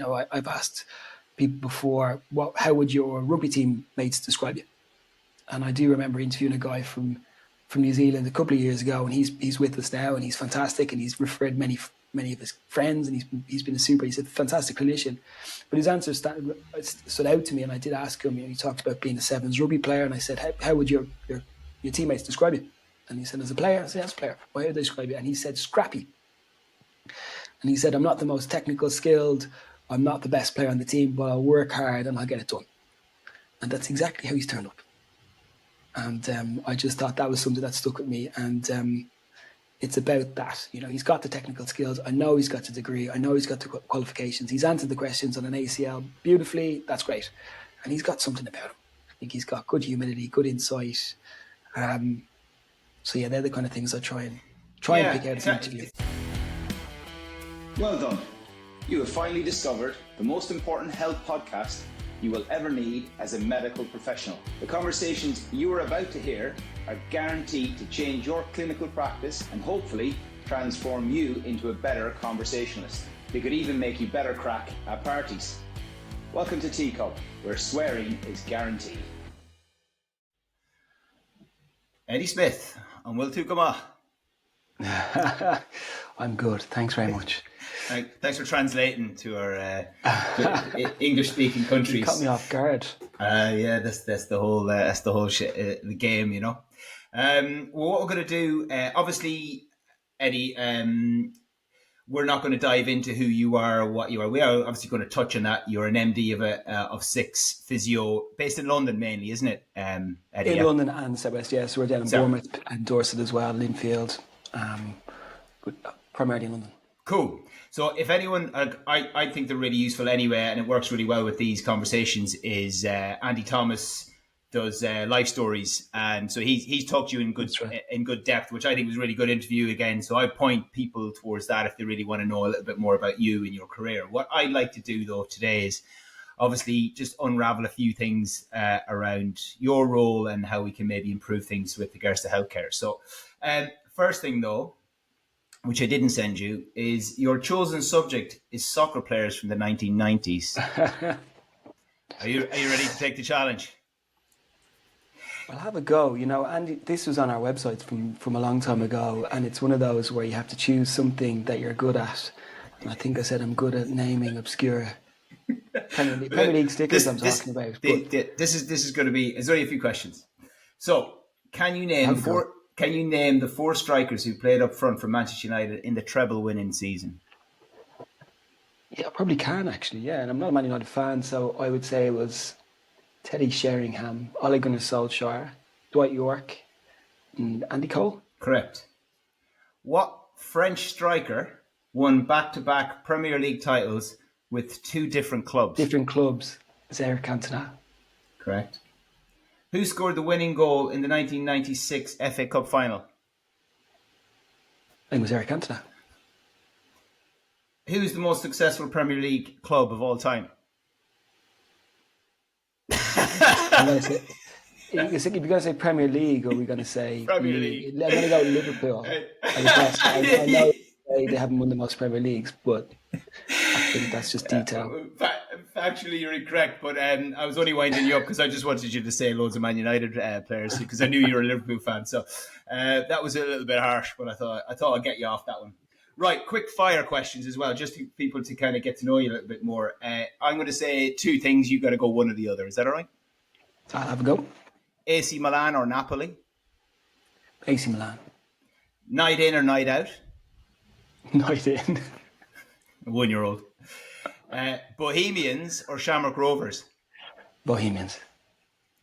I've asked people before, how would your rugby team mates describe you? And I do remember interviewing a guy from New Zealand a couple of years ago, and he's with us now, and he's fantastic, and he's referred many of his friends, and he's been he's a fantastic clinician. But his answer stood out to me, and I did ask him. He talked about being a sevens rugby player, and I said, how would your teammates describe you? And he said, as a player. I said, as a player. Why would they describe you? And he said, scrappy. And he said, I'm not the most technical skilled, I'm not the best player on the team, but I'll work hard and I'll get it done. And that's exactly how he's turned up. And I just thought that was something that stuck with me. And it's about that. He's got the technical skills. I know he's got the degree. I know he's got the qualifications. He's answered the questions on an ACL beautifully. That's great. And he's got something about him. I think he's got good humility, good insight. So yeah, they're the kind of things I try and pick out of an interview. Well done. You have finally discovered the most important health podcast you will ever need as a medical professional. The conversations you are about to hear are guaranteed to change your clinical practice and hopefully transform you into a better conversationalist. They could even make you better crack at parties. Welcome to TCUP, where swearing is guaranteed. Eddie Smith, and Will Tukama. I'm good. Thanks very much. Thanks for translating to our English-speaking countries. You caught me off guard. Yeah, that's the whole the game, Well, what we're going to do, obviously, Eddie, we're not going to dive into who you are or what you are. We are obviously going to touch on that. You're an MD of 6 physio, based in London mainly, isn't it, Eddie? In London and Southwest, yeah. So we're down in Bournemouth and Dorset as well, Linfield, but primarily in London. Cool. So if anyone, I think they're really useful anyway, and it works really well with these conversations, is Andy Thomas does life stories. And so he's talked to you in good depth, which I think was a really good interview again. So I point people towards that if they really want to know a little bit more about you and your career. What I'd like to do though today is obviously just unravel a few things around your role and how we can maybe improve things with regards to healthcare. So first thing though, which I didn't send you, is your chosen subject is soccer players from the 1990s. Are you ready to take the challenge? I'll have a go. Andy, this was on our website from a long time ago, and it's one of those where you have to choose something that you're good at. And I think I said I'm good at naming obscure Premier League stickers I'm talking about. This is going to be. It's only a few questions. So, can you name the 4 strikers who played up front for Manchester United in the treble-winning season? Yeah, I probably can actually. Yeah, and I'm not a Man United fan, so I would say it was Teddy Sheringham, Ole Gunnar Solskjaer, Dwight York, and Andy Cole. Correct. What French striker won back-to-back Premier League titles with 2 different clubs? Zaire Cantona. Correct. Who scored the winning goal in the 1996 FA Cup final? I think it was Zaire Cantona. Who's the most successful Premier League club of all time? I'm going to say, you're going to say Premier League, or are we going to say Premier League? I'm going to go Liverpool. I know they haven't won the most Premier Leagues, but I think that's just detail. Factually, you're incorrect, but I was only winding you up because I just wanted you to say loads of Man United players because I knew you were a Liverpool fan. So that was a little bit harsh, but I thought I'd get you off that one. Right, quick fire questions as well, just for people to kind of get to know you a little bit more. I'm going to say 2 things. You've got to go one or the other. Is that all right? I'll have a go. AC Milan or Napoli? AC Milan. Night in or night out? Night in. A 1-year-old. Bohemians or Shamrock Rovers? Bohemians.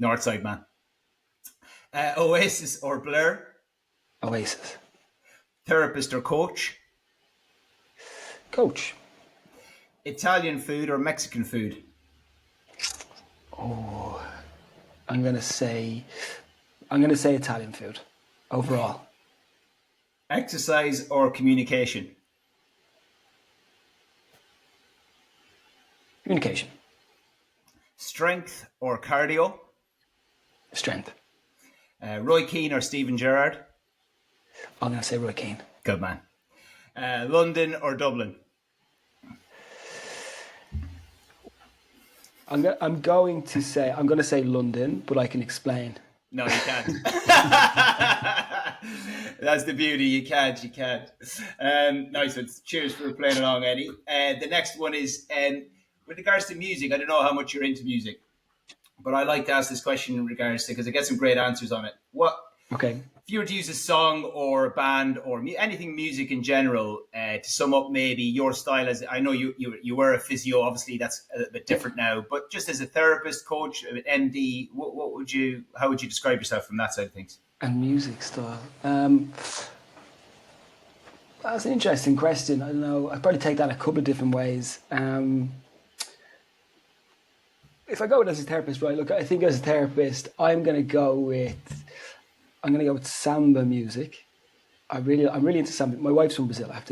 Northside man. Oasis or Blur? Oasis. Therapist or coach? Coach. Italian food or Mexican food? Oh, I'm going to say Italian food overall. Exercise or communication? Communication. Strength or cardio? Strength. Roy Keane or Steven Gerrard? I'm going to say Roy Keane. Good man. London or Dublin? I'm going to say London, but I can explain. No, you can't. That's the beauty. You can't. You can't. Nice one. Cheers for playing along, Eddie. The next one is with regards to music. I don't know how much you're into music, but I like to ask this question in regards to, because I get some great answers on it. What Okay. if you were to use a song or a band or anything music in general to sum up maybe your style? As I know you were a physio, obviously that's a little bit different now, but just as a therapist, coach, MD, what would you, how would you describe yourself from that side of things? And music style. That's an interesting question. I don't know. I'd probably take that a couple of different ways. If I go with as a therapist, right? Look, I think as a therapist, I'm gonna go with samba music. I'm really into samba. My wife's from Brazil. I have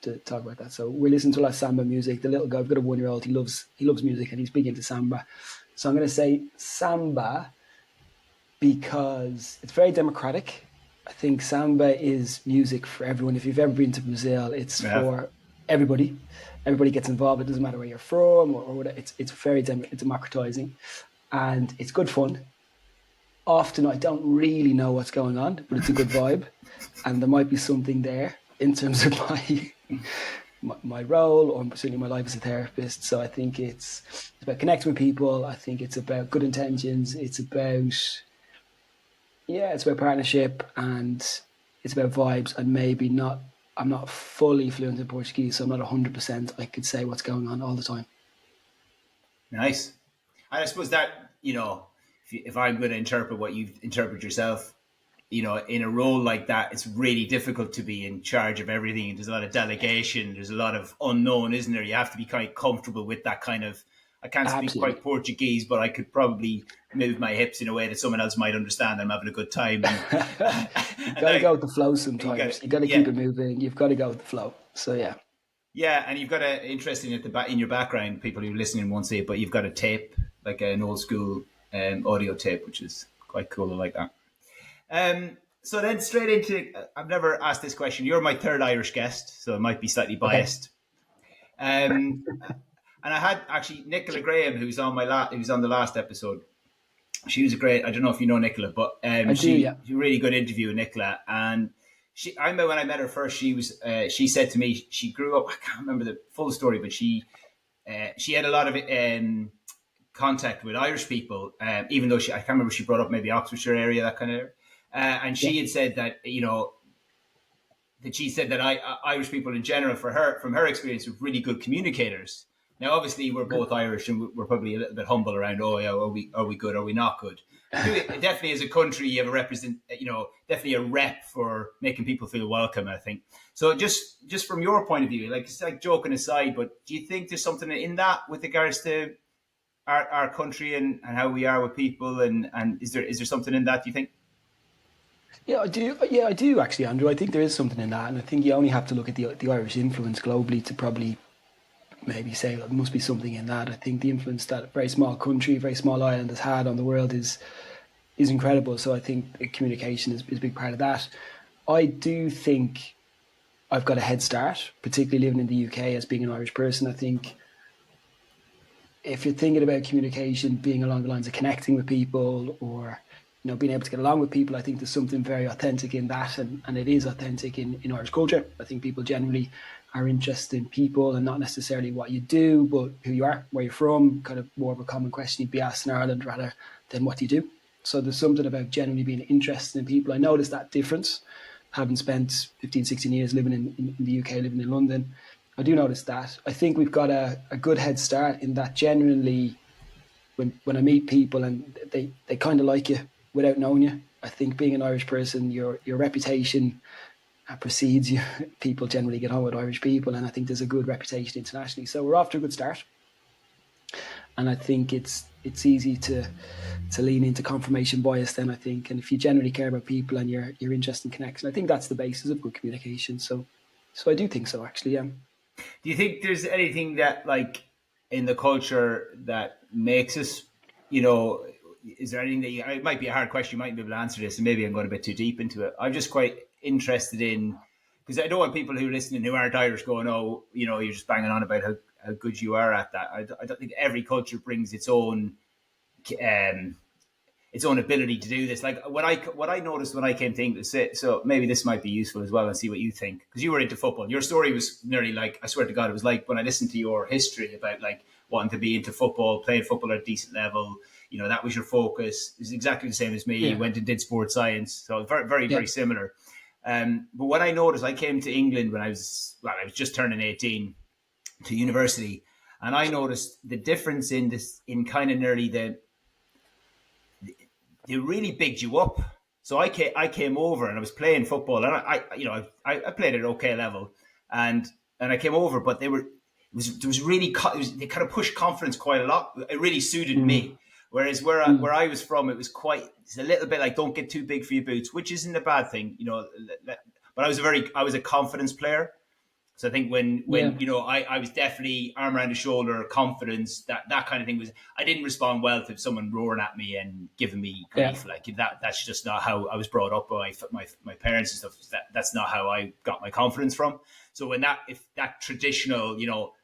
to talk about that. So we're listening to a lot of samba music. The little guy, I've got a 1 year old. He loves music and he's big into samba. So I'm going to say samba because it's very democratic. I think samba is music for everyone. If you've ever been to Brazil, it's Yeah. for everybody. Everybody gets involved. It doesn't matter where you're from or whatever. It's very democratizing, and it's good fun. Often I don't really know what's going on, but it's a good vibe, and there might be something there in terms of my role or certainly my life as a therapist. So I think it's about connecting with people. I think it's about good intentions. It's about partnership, and it's about vibes. And maybe not. I'm not fully fluent in Portuguese, so I'm not 100%. I could say what's going on all the time. Nice. I suppose that, if I'm going to interpret what you interpret yourself, in a role like that, it's really difficult to be in charge of everything. There's a lot of delegation. There's a lot of unknown, isn't there? You have to be quite comfortable with that kind of. I can't speak Absolutely. quite Portuguese, but I could probably move my hips in a way that someone else might understand. I'm having a good time. You've And got to I, go with the flow you got, sometimes. You got to keep yeah, it moving. You've got to go with the flow. So yeah. yeah, and you've got a interesting at the back in your background. People who are listening won't see it, but you've got a tape, like an old school audio tape, which is quite cool. I like that. So then straight into, I've never asked this question. You're my third Irish guest, so it might be slightly Okay. biased. Um, and I had actually Nicola Graham, who's on the last episode. She was a great. I don't know if you know Nicola, but I do. Yeah. she a really good interview with Nicola. And when I met her first, she said to me she grew up. I can't remember the full story, but she had a lot of contact with Irish people, even though I can't remember, she brought up maybe Oxfordshire area, that kind of area. And Yeah. she had said that she said that Irish people in general, from her experience, were really good communicators. Now, obviously, we're both Irish, and we're probably a little bit humble around. Oh, yeah, are we good? Are we not good? Definitely, as a country, you have definitely a rep for making people feel welcome. I think so. Just from your point of view, like it's like joking aside, but do you think there's something in that with regards to our country and how we are with people, and is there something in that? Do you think? Yeah, I do. Yeah, I do actually, Andrew. I think there is something in that, and I think you only have to look at the Irish influence globally to probably maybe say there must be something in that. I think the influence that a very small country, very small island has had on the world is incredible. So I think communication is a big part of that. I do think I've got a head start, particularly living in the UK as being an Irish person. I think if you're thinking about communication being along the lines of connecting with people or being able to get along with people, I think there's something very authentic in that, and it is authentic in Irish culture. I think people generally are interested in people and not necessarily what you do, but who you are, where you're from, kind of more of a common question you'd be asked in Ireland rather than what do you do. So there's something about generally being interested in people. I noticed that difference, having spent 15, 16 years living in the UK, living in London. I do notice that. I think we've got a good head start in that generally when I meet people and they kind of like you without knowing you. I think being an Irish person, your reputation precedes you. People generally get on with Irish people, and I think there's a good reputation internationally. So we're off to a good start, and I think it's easy to lean into confirmation bias. Then I think, and if you generally care about people and you're interested in connection, I think that's the basis of good communication. So I do think so. Actually, yeah. Do you think there's anything that, like, in the culture that makes us, is there anything that it might be a hard question, you might be able to answer this, and maybe I'm going a bit too deep into it. I'm just quite interested in, because I don't want people who are listening who aren't Irish going, oh, you're just banging on about how good you are at that. I don't think every culture brings um, its own ability to do this. Like what I noticed when I came to England. So maybe this might be useful as well, and see what you think, because you were into football. Your story was nearly like, I swear to God, it was like when I listened to your history about like wanting to be into football, playing football at a decent level. You know, that was your focus. It's exactly the same as me. You Yeah, went and did sports science, so very, very, yeah, very similar. But what I noticed, I came to England when I was just turning 18 to university, and I noticed the difference in this, in kind of nearly they really bigged you up. So I came over and I was playing football, and I played at an okay level, and I came over, but they kind of pushed confidence quite a lot. It really suited mm, me. Whereas where mm, I was from, it's a little bit like, don't get too big for your boots, which isn't a bad thing, But I was a confidence player. So I think yeah, I was definitely arm around the shoulder, confidence, that kind of thing was. I didn't respond well to someone roaring at me and giving me yeah, grief. Like that's just not how I was brought up by my parents and stuff. That's not how I got my confidence from. So if that traditional,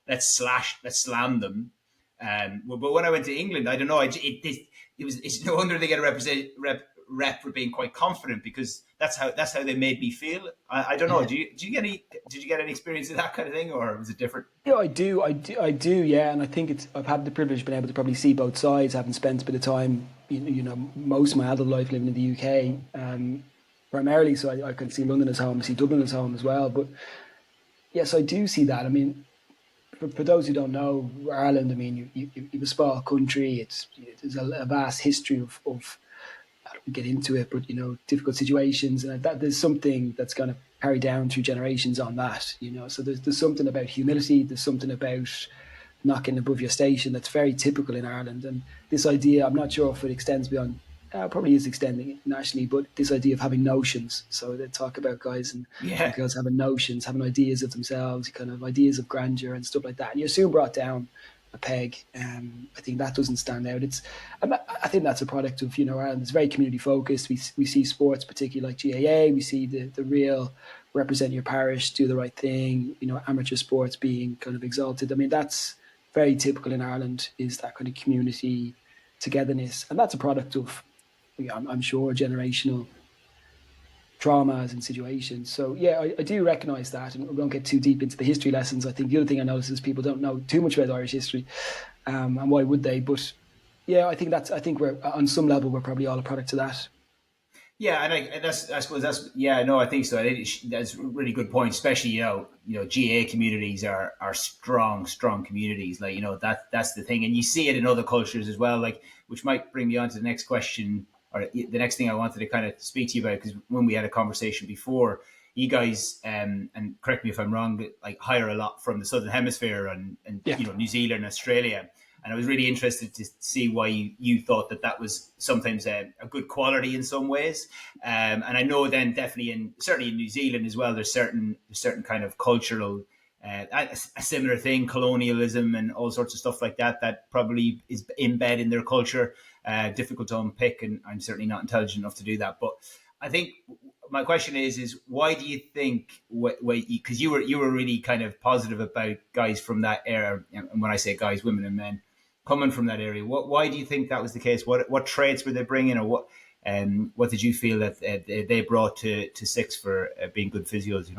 let's slam them. But when I went to England, I don't know. It's no wonder they get a rep for being quite confident, because that's how they made me feel. I don't know. yeah. Did you get any experience of that kind of thing, or was it different? Yeah, I do. Yeah, and I think I've had the privilege of being able to probably see both sides, having spent a bit of time, most of my adult life living in the UK, primarily. So I can see London as home, I see Dublin as home as well. But yes, I do see that. I mean, for those who don't know, Ireland, I mean, you have a small country. There's a vast history of I don't get into it, but difficult situations, and that there's something that's going to carry down through generations on that. So there's something about humility. There's something about not getting above your station that's very typical in Ireland. And this idea, I'm not sure if it extends beyond. Probably is extending nationally, but this idea of having notions. So they talk about guys and Yeah, girls having notions, having ideas of themselves, kind of ideas of grandeur and stuff like that. And you're soon brought down a peg. I think that doesn't stand out. I think that's a product of Ireland. It's very community focused. We see sports, particularly like GAA. We see the real represent your parish, do the right thing. Amateur sports being kind of exalted. I mean, that's very typical in Ireland. Is that kind of community togetherness, and that's a product of, I'm sure, generational traumas and situations. So yeah, I do recognise that, and we won't get too deep into the history lessons. I think the other thing I notice is people don't know too much about Irish history, and why would they? But yeah, I think we're on some level we're probably all a product of that. yeah, and I suppose that's, yeah, no, I think so. That's a really good point. Especially GA communities are strong communities. Like that's the thing, and you see it in other cultures as well. Like, which might bring me on to the next question, or the next thing I wanted to kind of speak to you about, because when we had a conversation before, you guys, and correct me if I'm wrong, but like hire a lot from the Southern Hemisphere and Yeah. New Zealand, Australia. And I was really interested to see why you thought that was sometimes a good quality in some ways. And I know then definitely certainly in New Zealand as well, there's certain kind of cultural, a similar thing, colonialism and all sorts of stuff like that probably is embedded in their culture. Difficult to unpick, and I'm certainly not intelligent enough to do that. But I think my question is why do you think, because you were really kind of positive about guys from that era, and when I say guys, women and men coming from that area, why do you think that was the case? What traits were they bringing, or what did you feel that they brought to Six for being good physios?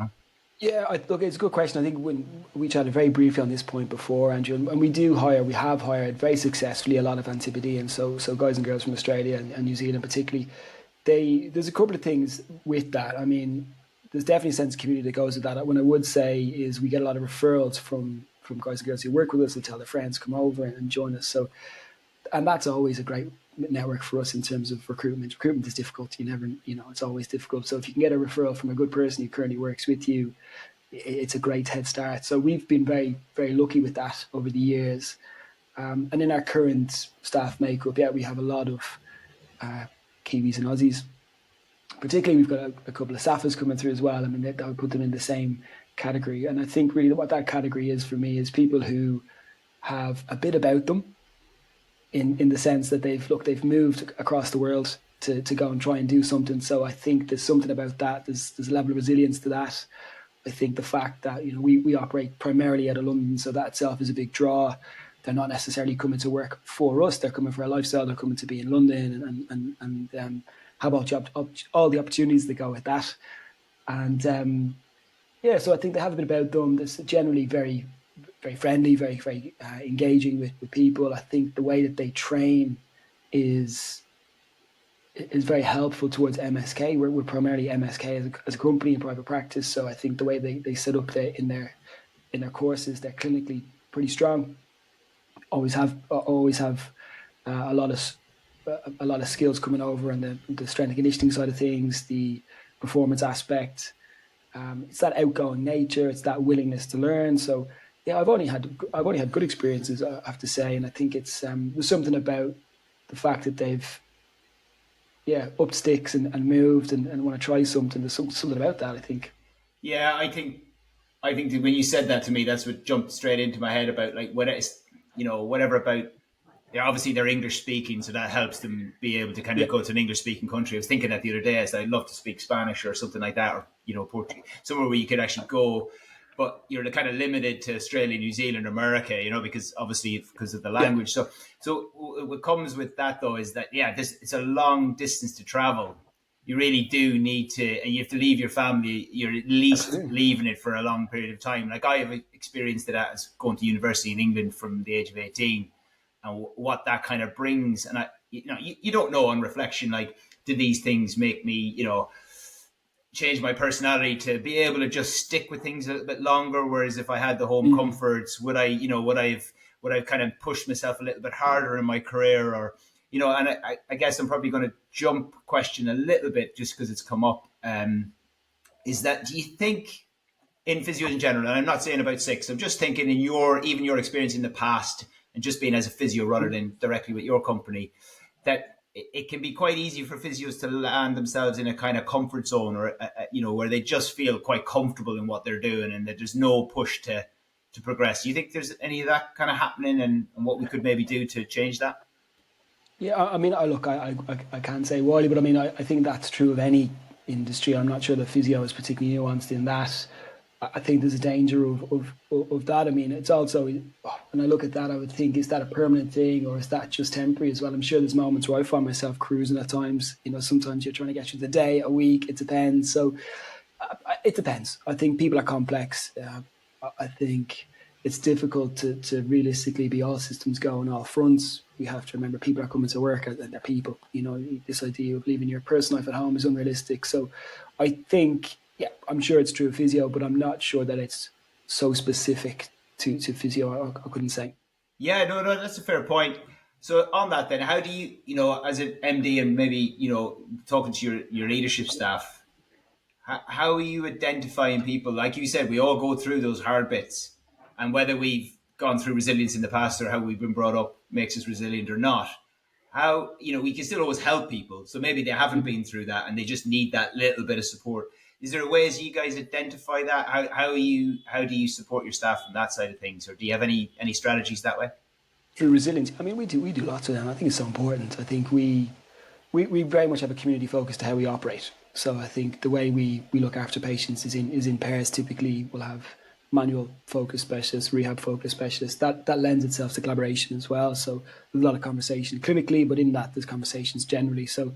Yeah, look, it's a good question. I think when we chatted very briefly on this point before, Andrew, and we have hired very successfully a lot of Antipodeans, so guys and girls from Australia and New Zealand particularly. There's a couple of things with that. I mean, there's definitely a sense of community that goes with that. What I would say is we get a lot of referrals from guys and girls who work with us and tell their friends come over and join us. So, and that's always a great network for us in terms of recruitment. Recruitment is difficult. You never, it's always difficult. So if you can get a referral from a good person who currently works with you, it's a great head start. So we've been very, very lucky with that over the years. And in our current staff makeup, yeah, we have a lot of Kiwis and Aussies. Particularly, we've got a couple of Safas coming through as well. I mean, that would put them in the same category. And I think really what that category is for me is people who have a bit about them in the sense that they've moved across the world to go and try and do something. So I think there's something about that. There's a level of resilience to that. I think the fact that we operate primarily out of London, so that itself is a big draw. They're not necessarily coming to work for us; they're coming for a lifestyle. They're coming to be in London, and how about all the opportunities that go with that. And yeah, so I think they have a bit about them that's generally very, very friendly, very, very engaging with people. I think the way that they train is is very helpful towards MSK. We're primarily MSK as a company in private practice, so I think the way they set up in their courses, they're clinically pretty strong. Always have a lot of skills coming over on the strength and conditioning side of things, the performance aspect. It's that outgoing nature, it's that willingness to learn. So yeah, I've only had good experiences, I have to say, and I think it's there's something about the fact that they've upped sticks and moved and want to try something. There's something about that, I think. Yeah, I think that when you said that to me, that's what jumped straight into my head about like what it's whatever about. Obviously they're English speaking, so that helps them be able to kind of Yeah, go to an English speaking country. I was thinking that the other day, I said I'd love to speak Spanish or something like that, or Portuguese, somewhere where you could actually go, but you're kind of limited to Australia, New Zealand, America, because obviously because of the yeah, language. So what comes with that though is that this it's a long distance to travel. You really do need to, and you have to leave your family. You're at least absolutely. leaving it for a long period of time. Like I have experienced that as going to university in England from the age of 18, and what that kind of brings. And you don't know on reflection, like, do these things make me, change my personality to be able to just stick with things a little bit longer? Whereas if I had the home Mm. comforts, would I kind of push myself a little bit harder in my career, or, and I guess I'm probably going to jump question a little bit just because it's come up. Is that, do you think in physio in general, and I'm not saying about six, I'm just thinking in your experience in the past and just being as a physio rather than directly with your company, that it can be quite easy for physios to land themselves in a kind of comfort zone, or where they just feel quite comfortable in what they're doing and that there's no push to progress. Do you think there's any of that kind of happening, and what we could maybe do to change that? Yeah, I mean, I can't say why, but I mean, I think that's true of any industry. I'm not sure that physio is particularly nuanced in that. I think there's a danger of that. I mean, it's also, when I look at that, I would think, is that a permanent thing or is that just temporary as well? I'm sure there's moments where I find myself cruising at times. Sometimes you're trying to get through the day, a week, it depends. So it depends. I think people are complex. I think it's difficult to realistically be all systems go on all fronts. We have to remember people are coming to work and they're people. This idea of leaving your personal life at home is unrealistic. So I think, yeah, I'm sure it's true of physio, but I'm not sure that it's so specific to physio. I couldn't say. Yeah, no, that's a fair point. So on that, then, how do you, as an MD and maybe talking to your leadership staff, how are you identifying people? Like you said, we all go through those hard bits, and whether we've gone through resilience in the past or how we've been brought up makes us resilient or not. How, we can still always help people. So maybe they haven't been through that and they just need that little bit of support. Is there ways you guys identify that? How do you support your staff from that side of things, or do you have any strategies that way? Through resilience, I mean, we do lots of that. I think it's so important. I think we very much have a community focus to how we operate. So I think the way we look after patients is in pairs. Typically, we'll have manual focus specialists, rehab focus specialists. That lends itself to collaboration as well. So there's a lot of conversation clinically, but in that there's conversations generally. So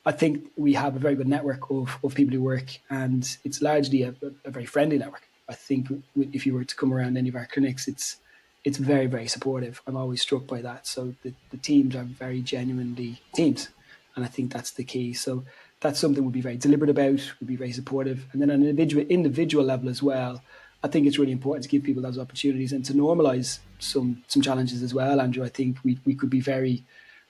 I think we have a very good network of people who work, and it's largely a very friendly network. I think if you were to come around any of our clinics, it's very, very supportive. I'm always struck by that. So the teams are very genuinely teams. And I think that's the key. So that's something we'll be very deliberate about, we'll be very supportive. And then on an individual level as well, I think it's really important to give people those opportunities and to normalise some challenges as well, Andrew. I think we could be very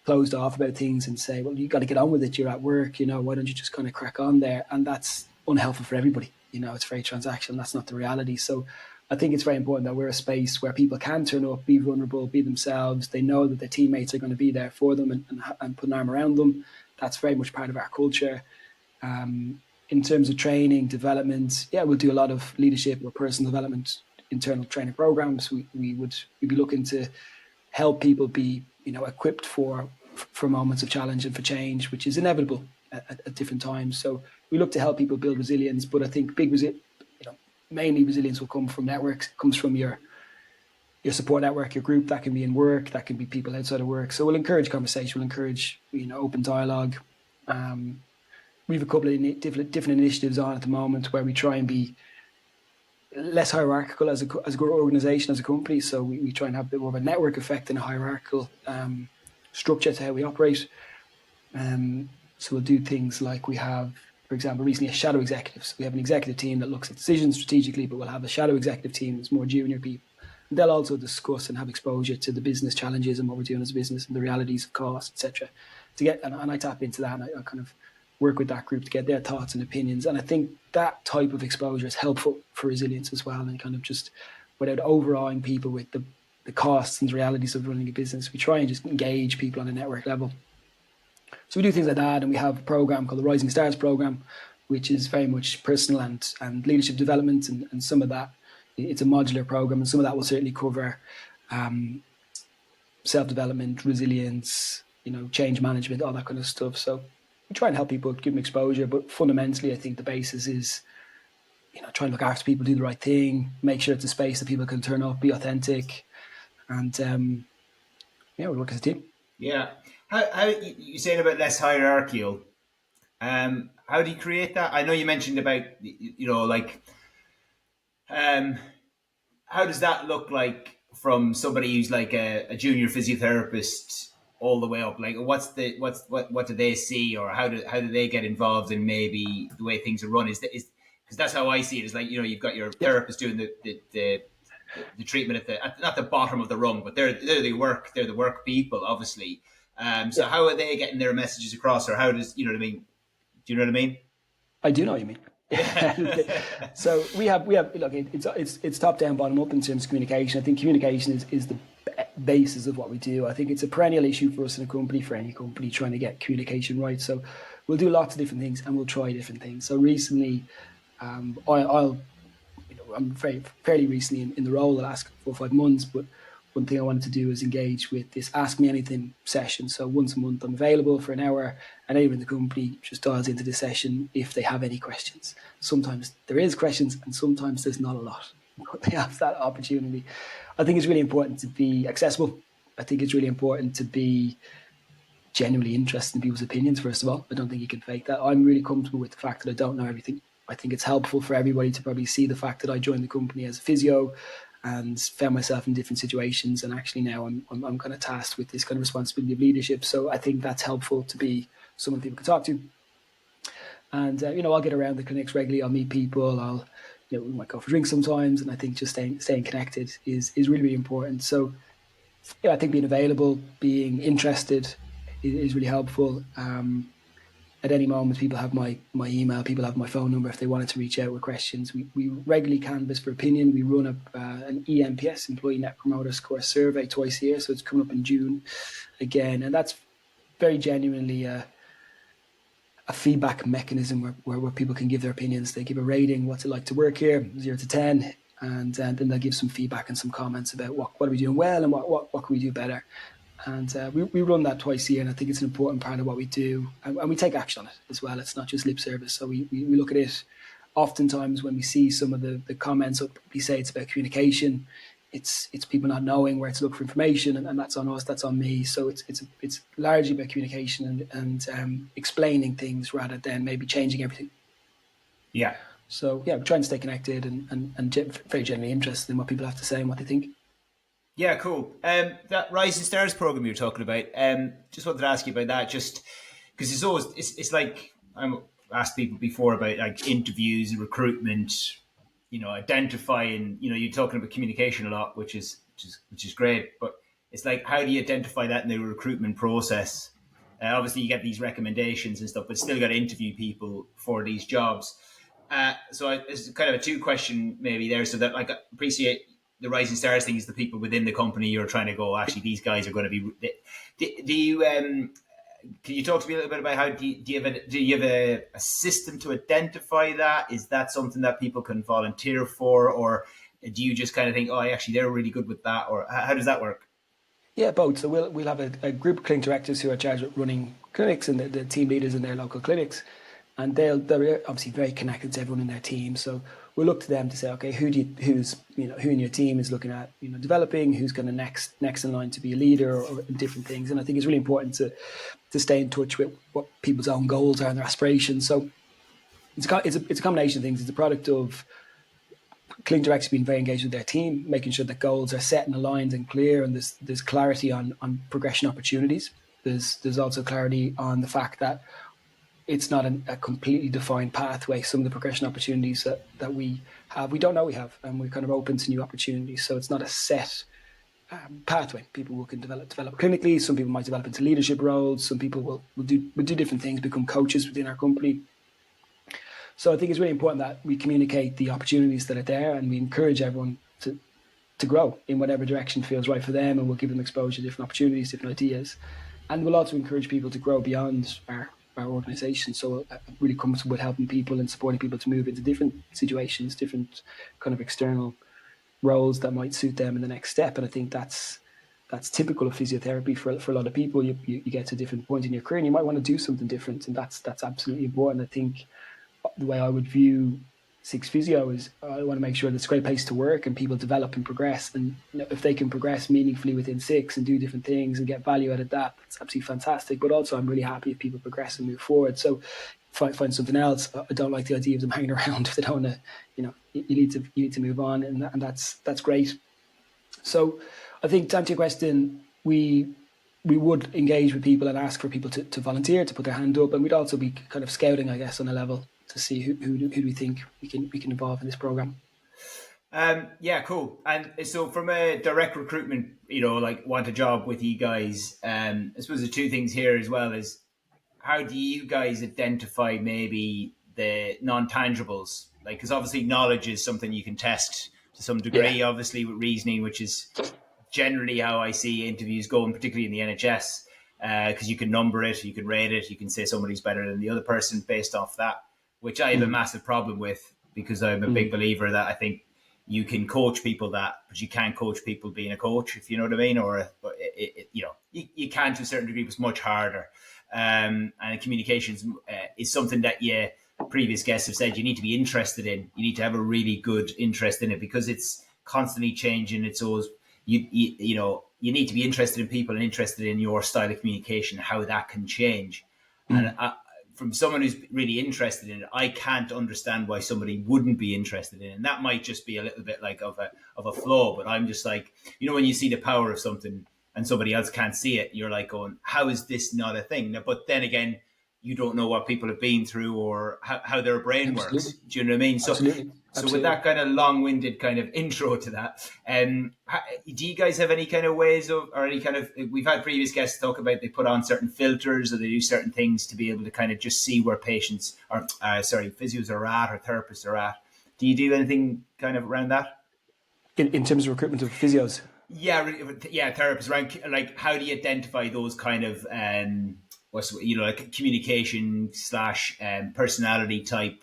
closed off about things and say, well, you got to get on with it. You're at work, why don't you just kind of crack on there? And that's unhelpful for everybody. It's very transactional. That's not the reality. So I think it's very important that we're a space where people can turn up, be vulnerable, be themselves. They know that their teammates are going to be there for them and put an arm around them. That's very much part of our culture. In terms of training, development, yeah, we'll do a lot of leadership or personal development, internal training programs. We'd be looking to help people be, equipped for moments of challenge and for change, which is inevitable at different times. So we look to help people build resilience. But I think mainly resilience will come from networks. It comes from your support network, your group. That can be in work, that can be people outside of work. So we'll encourage conversation, we'll encourage open dialogue. We have a couple of different initiatives on at the moment where we try and be less hierarchical as a organization, as a company. So we try and have a bit more of a network effect than a hierarchical structure to how we operate. So we'll do things like we have, for example, recently a shadow executive. So we have an executive team that looks at decisions strategically, but we'll have a shadow executive team that's more junior people. And they'll also discuss and have exposure to the business challenges and what we're doing as a business and the realities of cost, etc. And I tap into that, and I kind of work with that group to get their thoughts and opinions. And I think that type of exposure is helpful for resilience as well, and kind of just without overawing people with the costs and the realities of running a business. We try and just engage people on a network level. So we do things like that, and we have a program called the Rising Stars program, which is very much personal and leadership development, and some of that, it's a modular program, and some of that will certainly cover self-development, resilience, change management, all that kind of stuff. So we try and help people, give them exposure, but fundamentally I think the basis is try and look after people, do the right thing, make sure it's a space that people can turn up, be authentic, and we work as a team. Yeah. How you saying about less hierarchical? How do you create that? I know you mentioned about how does that look like from somebody who's like a junior physiotherapist all the way up? Like, what do they see, or how do they get involved in maybe the way things are run? Is because that's how I see it. Is like you've got your therapist doing the treatment not the bottom of the rung, but they're the work people, obviously. So how are they getting their messages across, or how does what I mean? Do you know what I mean? I do know what you mean. So we have look, it's top down, bottom up in terms of communication. I think communication is the basis of what we do. I think it's a perennial issue for us in a company, for any company, trying to get communication right. So we'll do lots of different things, and we'll try different things. So recently, I'm fairly recently in the role, the last 4 or 5 months, but one thing I wanted to do is engage with this Ask Me Anything session. So once a month I'm available for an hour, and anyone in the company just dials into this session if they have any questions. Sometimes there is questions, and sometimes there's not a lot, but they have that opportunity. I think it's really important to be accessible. I think it's really important to be genuinely interested in people's opinions, first of all. I don't think you can fake that. I'm really comfortable with the fact that I don't know everything. I think it's helpful for everybody to probably see the fact that I joined the company as a physio and found myself in different situations, and actually now I'm kind of tasked with this kind of responsibility of leadership. So I think that's helpful to be someone people can talk to. And I'll get around the clinics regularly. I'll meet people. We might go for drinks sometimes, and I think just staying connected is really, really important. So I think being available, being interested is really helpful. At any moment, people have my email, people have my phone number if they wanted to reach out with questions. We regularly canvass for opinion. We run an ENPS, Employee Net Promoter Score survey, twice a year. So it's coming up in June again. And that's very genuinely a feedback mechanism where people can give their opinions. They give a rating, what's it like to work here, 0 to 10. And then they'll give some feedback and some comments about what are we doing well and what can we do better. And we run that twice a year, and I think it's an important part of what we do. And we take action on it as well. It's not just lip service. So we look at it oftentimes when we see some of the comments, we say it's about communication. It's people not knowing where to look for information, and that's on us, that's on me. So it's largely about communication and explaining things rather than maybe changing everything. Yeah. So we're trying to stay connected and very genuinely interested in what people have to say and what they think. Yeah, cool. That Rising Stars program you were talking about, just wanted to ask you about that, just because it's like I've asked people before about like interviews and recruitment, identifying, you're talking about communication a lot, which is great, but it's like, how do you identify that in the recruitment process? Obviously you get these recommendations and stuff, but still got to interview people for these jobs. So it's kind of a 2-question maybe there, so that like I appreciate the Rising Stars thing is the people within the company you're trying to go, actually, these guys are going to be. Do you can you talk to me a little bit about how do you have a system to identify that? Is that something that people can volunteer for, or do you just kind of think, oh, actually, they're really good with that, or how does that work? Yeah, both. So we'll have a group of clinic directors who are charged with running clinics, and the team leaders in their local clinics, and they're obviously very connected to everyone in their team. So we'll look to them to say, okay, who in your team is looking at developing, who's going to next in line to be a leader or different things. And I think it's really important to stay in touch with what people's own goals are and their aspirations. So it's a combination of things. It's a product of Clean Directs being very engaged with their team, making sure that goals are set and aligned and clear, and there's clarity on progression opportunities. There's also clarity on the fact that it's not a completely defined pathway. Some of the progression opportunities that we have, we don't know we have, and we're kind of open to new opportunities. So it's not a set pathway. People can develop clinically. Some people might develop into leadership roles. Some people will do different things, become coaches within our company. So I think it's really important that we communicate the opportunities that are there, and we encourage everyone to grow in whatever direction feels right for them, and we'll give them exposure to different opportunities, different ideas. And we'll also encourage people to grow beyond our organisation. So I'm really comfortable with helping people and supporting people to move into different situations, different kind of external roles that might suit them in the next step. And I think that's typical of physiotherapy for a lot of people. You get to a different point in your career and you might want to do something different, and that's absolutely important. I think the way I would view Six Physio is I want to make sure that it's a great place to work and people develop and progress. And if they can progress meaningfully within Six and do different things and get value out of that, that's absolutely fantastic. But also I'm really happy if people progress and move forward. So if I find something else, I don't like the idea of them hanging around if they don't want to, you need to move on, and that's great. So I think to answer your question, we would engage with people and ask for people to volunteer, to put their hand up, and we'd also be kind of scouting, I guess, on a level to see who do we think we can involve in this program. Yeah, cool. And so from a direct recruitment, like want a job with you guys, I suppose the two things here as well is how do you guys identify maybe the non-tangibles? Like, because obviously knowledge is something you can test to some degree, obviously with reasoning, which is generally how I see interviews going, particularly in the NHS, because you can number it, you can rate it, you can say somebody's better than the other person based off that, which I have a massive problem with, because I'm a big believer that I think you can coach people that, but you can't coach people being a coach, if you know what I mean, or you can to a certain degree, but it's much harder. And communications is something that previous guests have said you need to be interested in. You need to have a really good interest in it because it's constantly changing. It's always you need to be interested in people and interested in your style of communication, how that can change. And from someone who's really interested in it, I can't understand why somebody wouldn't be interested in it. And that might just be a little bit like of a flaw, but I'm just like, when you see the power of something and somebody else can't see it, you're like going, how is this not a thing? But then again, you don't know what people have been through or how their brain works. Do you know what I mean? So with that kind of long-winded kind of intro to that, do you guys have any kind of ways of, or any kind of, we've had previous guests talk about they put on certain filters or they do certain things to be able to kind of just see where patients or, physios are at or therapists are at. Do you do anything kind of around that? In terms of recruitment of physios? Yeah, therapists around, like, how do you identify those kind of, like communication / personality type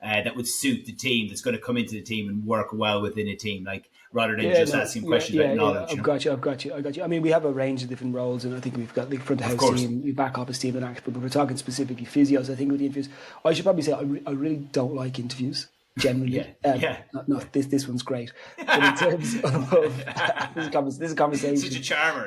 that would suit the team, that's going to come into the team and work well within a team, like rather than just asking questions about knowledge. I've got you. I mean, we have a range of different roles, and I think we've got the front of house team, we back office team, and but we're talking specifically physios. I think with the interviews, I should probably say I really don't like interviews. Generally, no, this one's great. But in terms of this is a conversation, such a charmer.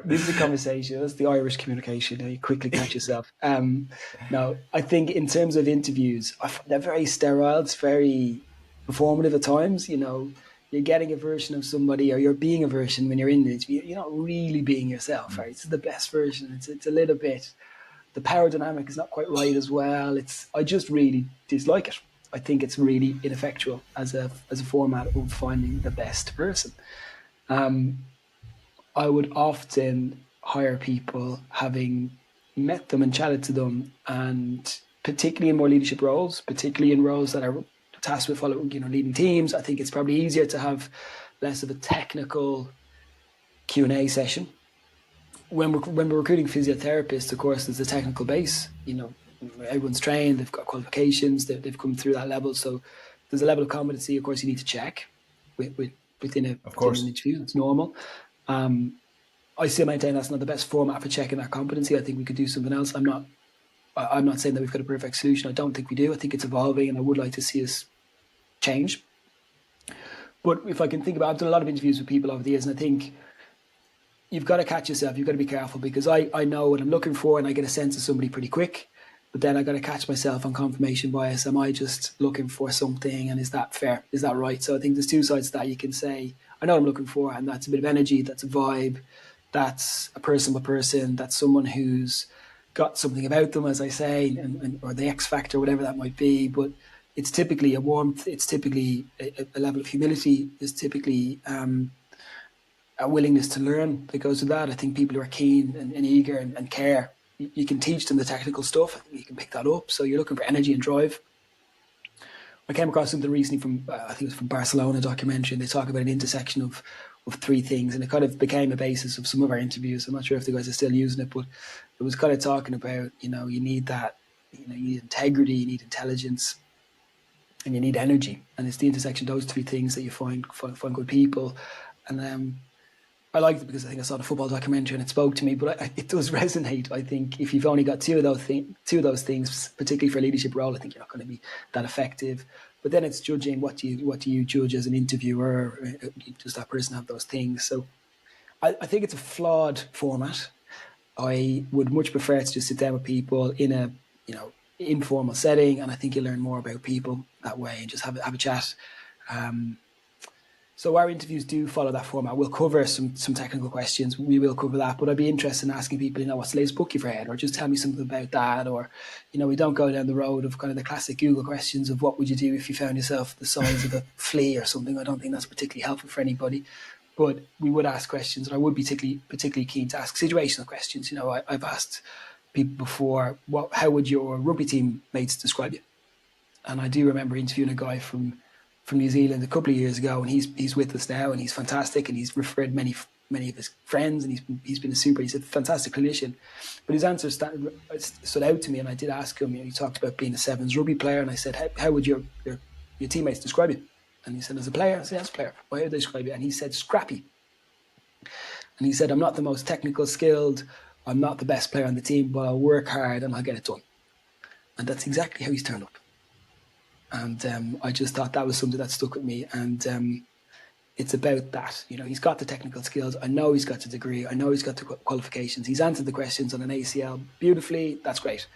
This is a conversation. That's the Irish communication. You quickly catch yourself. No, I think in terms of interviews, they're very sterile. It's very performative at times. You're getting a version of somebody, or you're being a version when you're in the interview. You're not really being yourself, right? It's the best version. It's a little bit. The power dynamic is not quite right as well. I just really dislike it. I think it's really ineffectual as a format of finding the best person. I would often hire people having met them and chatted to them, and particularly in more leadership roles, particularly in roles that are tasked with leading teams. I think it's probably easier to have less of a technical Q&A session. When we're recruiting physiotherapists, of course, there's a technical base. Everyone's trained, they've got qualifications, they've come through that level. So there's a level of competency, of course, you need to check within an interview. It's normal. I still maintain that's not the best format for checking that competency. I think we could do something else. I'm not saying that we've got a perfect solution. I don't think we do. I think it's evolving, and I would like to see us change. But if I can think about, I've done a lot of interviews with people over the years, and I think you've got to catch yourself. You've got to be careful, because I know what I'm looking for and I get a sense of somebody pretty quick. But then I got to catch myself on confirmation bias. Am I just looking for something, and is that fair? Is that right? So I think there's two sides to that. You can say, I know what I'm looking for, and that's a bit of energy, that's a vibe, that's a personable person, that's someone who's got something about them, as I say, or the X factor, whatever that might be. But it's typically a warmth, it's typically a level of humility, it's typically a willingness to learn that goes with that. I think people who are keen and eager and care, you can teach them the technical stuff. I think you can pick that up. So you're looking for energy and drive. I came across something recently from, I think it was from Barcelona documentary, and they talk about an intersection of three things, and it kind of became a basis of some of our interviews. I'm not sure if the guys are still using it, but it was kind of talking about, you need that, you need integrity, you need intelligence, and you need energy. And it's the intersection of those three things that you find good people. And I liked it because I think I saw the football documentary and it spoke to me, but it does resonate. I think if you've only got two of those things, particularly for a leadership role, I think you're not going to be that effective. But then it's judging, what do you judge as an interviewer? Does that person have those things? So I think it's a flawed format. I would much prefer to just sit down with people in a informal setting, and I think you learn more about people that way and just have a chat. So our interviews do follow that format. We'll cover some technical questions. We will cover that, but I'd be interested in asking people, what's the latest book you've read, or just tell me something about that. Or, we don't go down the road of kind of the classic Google questions of what would you do if you found yourself the size of a flea or something. I don't think that's particularly helpful for anybody. But we would ask questions, and I would be particularly keen to ask situational questions. I've asked people before, how would your rugby team mates describe you? And I do remember interviewing a guy from New Zealand a couple of years ago, and he's with us now, and he's fantastic, and he's referred many of his friends, and he's been he's a fantastic clinician. But his answer stood out to me, and I did ask him. He talked about being a sevens rugby player, and I said, how would your teammates describe you? And he said, as a player. I said, as a player. Why would they describe you? And he said, scrappy. And he said, I'm not the most technical skilled, I'm not the best player on the team, but I'll work hard and I'll get it done. And that's exactly how he's turned up. And I just thought that was something that stuck with me. And it's about that. He's got the technical skills. I know he's got the degree. I know he's got the qualifications. He's answered the questions on an ACL beautifully. That's great.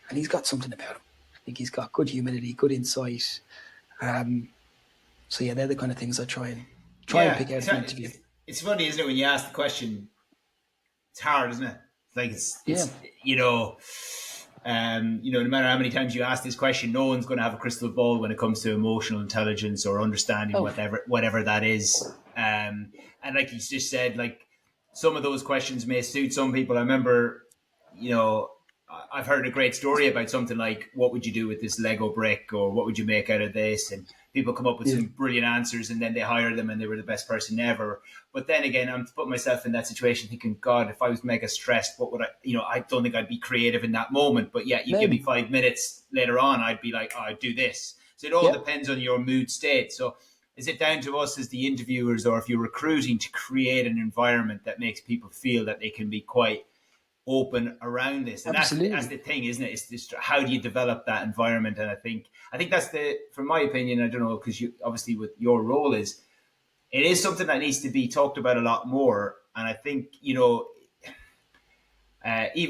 And he's got something about him. I think he's got good humility, good insight. So yeah, they're the kind of things I try and pick out from an interview. It's funny, isn't it, when you ask the question? It's hard, isn't it? Like no matter how many times you ask this question, no one's going to have a crystal ball when it comes to emotional intelligence or understanding whatever that is. And like you just said, like some of those questions may suit some people. I remember, I've heard a great story about something like, what would you do with this Lego brick, or what would you make out of this? And people come up with some brilliant answers, and then they hire them and they were the best person ever. But then again, I'm putting myself in that situation thinking, God, if I was mega stressed, what would I don't think I'd be creative in that moment. But yeah, you give me 5 minutes later on, I'd be like, I'd do this. So it all depends on your mood state. So is it down to us as the interviewers, or if you're recruiting, to create an environment that makes people feel that they can be quite open around this? And that's the thing, isn't it? It's just, how do you develop that environment? And I think that's from my opinion, I don't know, because you obviously with your role it is something that needs to be talked about a lot more. And I think even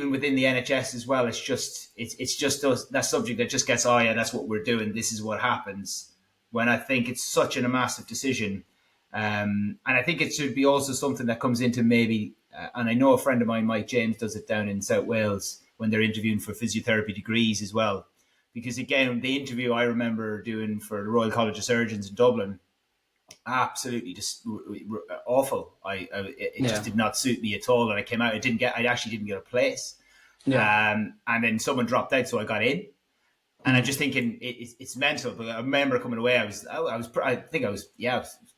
within the NHS as well, it's just that subject that just gets, that's what we're doing, this is what happens, when I think it's such a massive decision. And I think it should be also something that comes into maybe, and I know a friend of mine, Mike James, does it down in South Wales when they're interviewing for physiotherapy degrees as well. Because again, the interview I remember doing for the Royal College of Surgeons in Dublin, absolutely just awful. It just did not suit me at all. And I came out, I actually didn't get a place. Yeah. And then someone dropped out, so I got in. And I'm just thinking it's mental. But I remember coming away, I was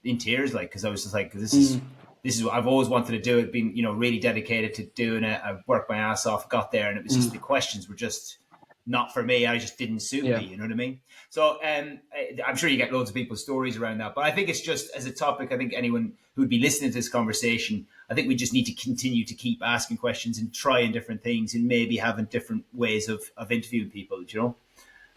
in tears, like, because I was just like, this is what I've always wanted to do. It, been really dedicated to doing it. I worked my ass off, got there, and it was just the questions were just not for me. I just didn't suit me. You know what I mean? So I'm sure you get loads of people's stories around that. But I think it's just, as a topic, I think anyone who would be listening to this conversation, I think we just need to continue to keep asking questions and trying different things and maybe having different ways of interviewing people.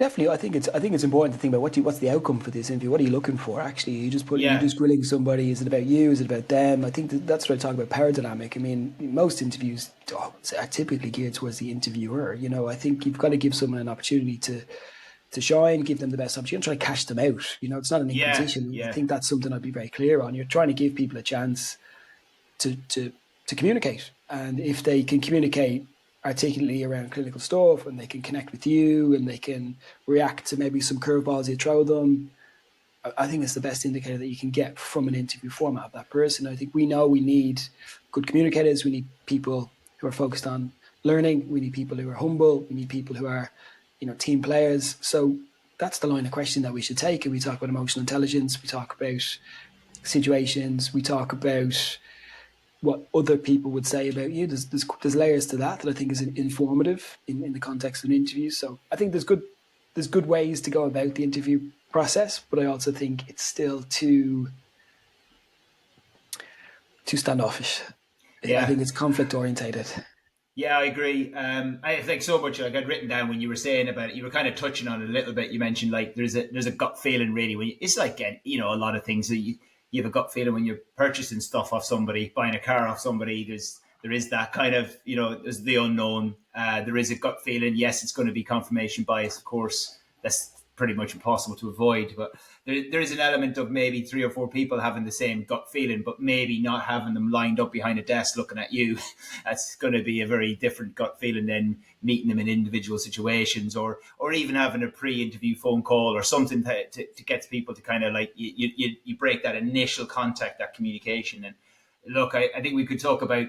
Definitely, I think it's important to think about what's the outcome for this interview. What are you looking for? Actually, you Yeah, just grilling somebody. Is it about you? Is it about them? I think that's what I talk about power dynamic. I mean, most interviews are typically geared towards the interviewer. You know, I think you've got to give someone an opportunity to shine, give them the best option. You're trying to cash them out. You know, it's not an yeah, inquisition. I yeah, think that's something I'd be very clear on. You're trying to give people a chance to to to communicate, and if they can communicate articulately around clinical stuff, and they can connect with you, and they can react to maybe some curveballs you throw them, I think it's the best indicator that you can get from an interview format of that person. I think we know we need good communicators. We need people who are focused on learning. We need people who are humble. We need people who are, team players. So that's the line of question that we should take. And we talk about emotional intelligence. We talk about situations. We talk about what other people would say about you. There's layers to that I think is informative in the context of an interview. So I think there's good ways to go about the interview process, but I also think it's still too standoffish. I yeah. think it's conflict orientated. Yeah, I agree. I think so much. Like I'd written down when you were saying about it, you were kind of touching on it a little bit. You mentioned like there's a gut feeling really when it's like a lot of things that you have a gut feeling when you're purchasing stuff off somebody, buying a car off somebody. There is that kind of there's the unknown. There is a gut feeling. Yes, it's going to be confirmation bias, of course. That's pretty much impossible to avoid. But there is an element of maybe three or four people having the same gut feeling, but maybe not having them lined up behind a desk looking at you. That's going to be a very different gut feeling than meeting them in individual situations, or even having a pre-interview phone call or something to get people to kind of like you break that initial contact, that communication. And look, I think we could talk about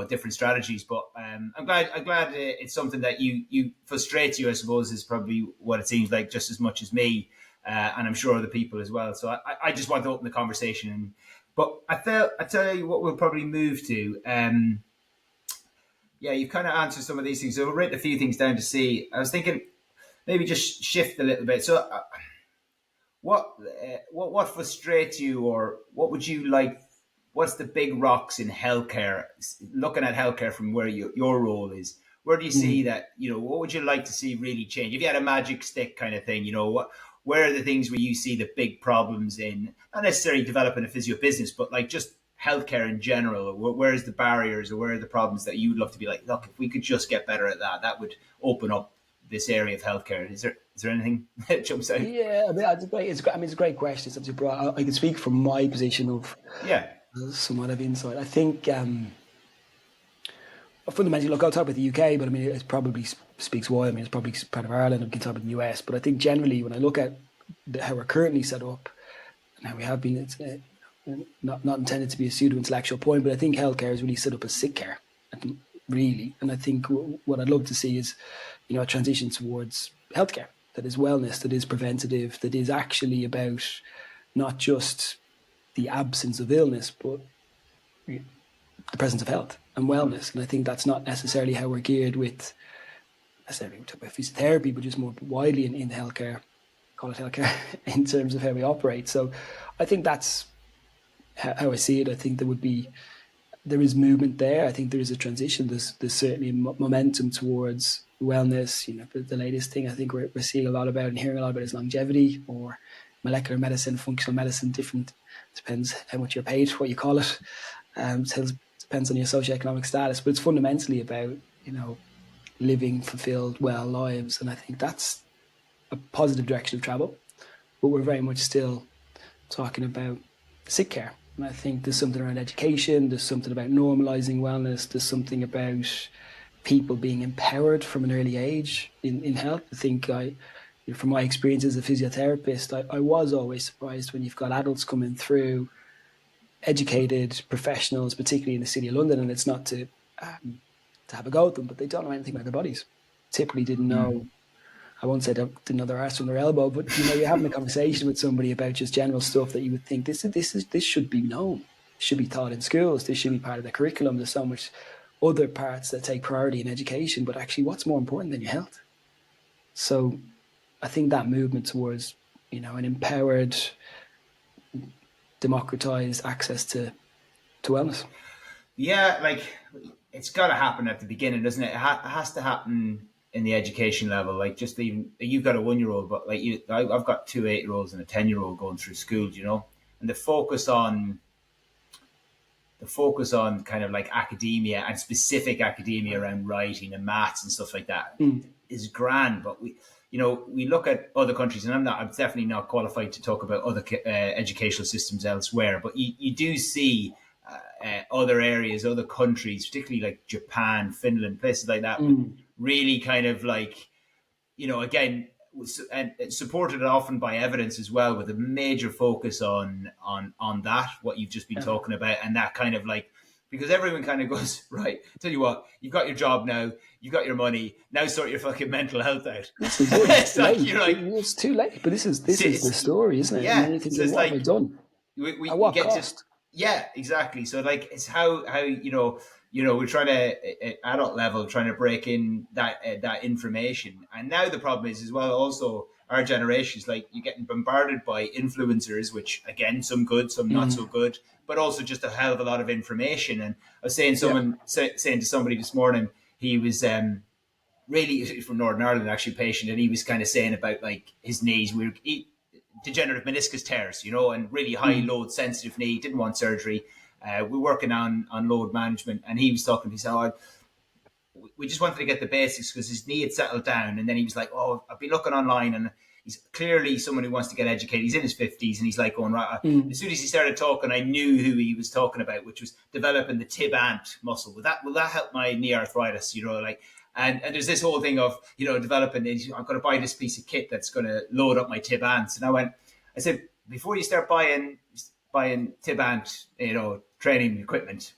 different strategies, but I'm glad it's something that you frustrates you. I suppose is probably what it seems like, just as much as me, and I'm sure other people as well. So I just want to open the conversation, but I tell you what we'll probably move to. Yeah, you've kind of answered some of these things. So we've written a few things down to see. I was thinking maybe just shift a little bit. So what frustrates you, or what would you like? What's the big rocks in healthcare? Looking at healthcare from where your role is, where do you see Mm. that? What would you like to see really change? If you had a magic stick kind of thing, where are the things where you see the big problems in, not necessarily developing a physio business, but like just healthcare in general? Where's the barriers, or where are the problems that you would love to be like, look, if we could just get better at that, that would open up this area of healthcare. Is there anything that jumps out? Yeah, I mean, it's a great question. It's obviously broad. I can speak from my position of Yeah. somewhat of insight. I think fundamentally, look, I'll talk about the UK, but I mean, it probably speaks wide. I mean, it's probably part of Ireland. We can talk about the US, but I think generally, when I look at how we're currently set up and how we have been, it's not intended to be a pseudo intellectual point, but I think healthcare is really set up as sick care, really. And I think what I'd love to see is, a transition towards healthcare that is wellness, that is preventative, that is actually about not just the absence of illness, but the presence of health and wellness. And I think that's not necessarily how we're geared with, necessarily we talk about physiotherapy, but just more widely in healthcare, call it healthcare, in terms of how we operate. So I think that's how I see it. I think there is movement there. I think there is a transition. There's certainly momentum towards wellness. The latest thing I think we're seeing a lot about and hearing a lot about is longevity, or molecular medicine, functional medicine. Different, depends how much you're paid, what you call it. Depends on your socioeconomic status, but it's fundamentally about living fulfilled, well lives, and I think that's a positive direction of travel. But we're very much still talking about sick care. And I think there's something around education, there's something about normalizing wellness, there's something about people being empowered from an early age in health. I think from my experience as a physiotherapist, I was always surprised when you've got adults coming through, educated professionals, particularly in the city of London, and it's not to have a go at them, but they don't know anything about their bodies. Typically didn't know, I won't say didn't know their arse from their elbow, but you're having a conversation with somebody about just general stuff that you would think this should be known, should be taught in schools, this should be part of the curriculum. There's so much other parts that take priority in education, but actually, what's more important than your health? So, I think that movement towards an empowered, democratized access to wellness. Yeah, like it's got to happen at the beginning, doesn't it? It has to happen. in the education level. Like just even you've got a 1-year-old, but like I've got 2 8-year-olds and a 10-year-old going through school. And the focus on kind of like academia and specific academia around writing and maths and stuff like that is grand. But we look at other countries, and I'm definitely not qualified to talk about other educational systems elsewhere, but you do see other areas, other countries, particularly like Japan, Finland, places like that, really kind of like, again, and supported often by evidence as well, with a major focus on that, what you've just been talking about, and that kind of like, because everyone kind of goes, right, tell you what, you've got your job now, you've got your money, now sort your fucking mental health out. This is it. It's like, you're like, it's too late. But this is the story, isn't it? Yeah. And then you So it's what like, have I done? we At what get cost? to, yeah, exactly. So like, it's how we're trying to, at adult level, trying to break in that information. And now the problem is as well, also our generation is like, you're getting bombarded by influencers, which again, some good, some not so good, but also just a hell of a lot of information. And I was saying saying to somebody this morning, he was really from Northern Ireland, actually, patient, and he was kind of saying about like his knees. Degenerative meniscus tears, and really high load sensitive knee. Didn't want surgery. We're working on load management, and he was talking. He said, "Oh, we just wanted to get the basics because his knee had settled down." And then he was like, "Oh, I've been looking online, and he's clearly someone who wants to get educated. He's in his 50s, and he's like going right." As soon as he started talking, I knew who he was talking about, which was developing the tib ant muscle. Will that help my knee arthritis? And there's this whole thing of, developing, I'm going to buy this piece of kit that's going to load up my tib ants. And I said, before you start buying tib ant, training equipment,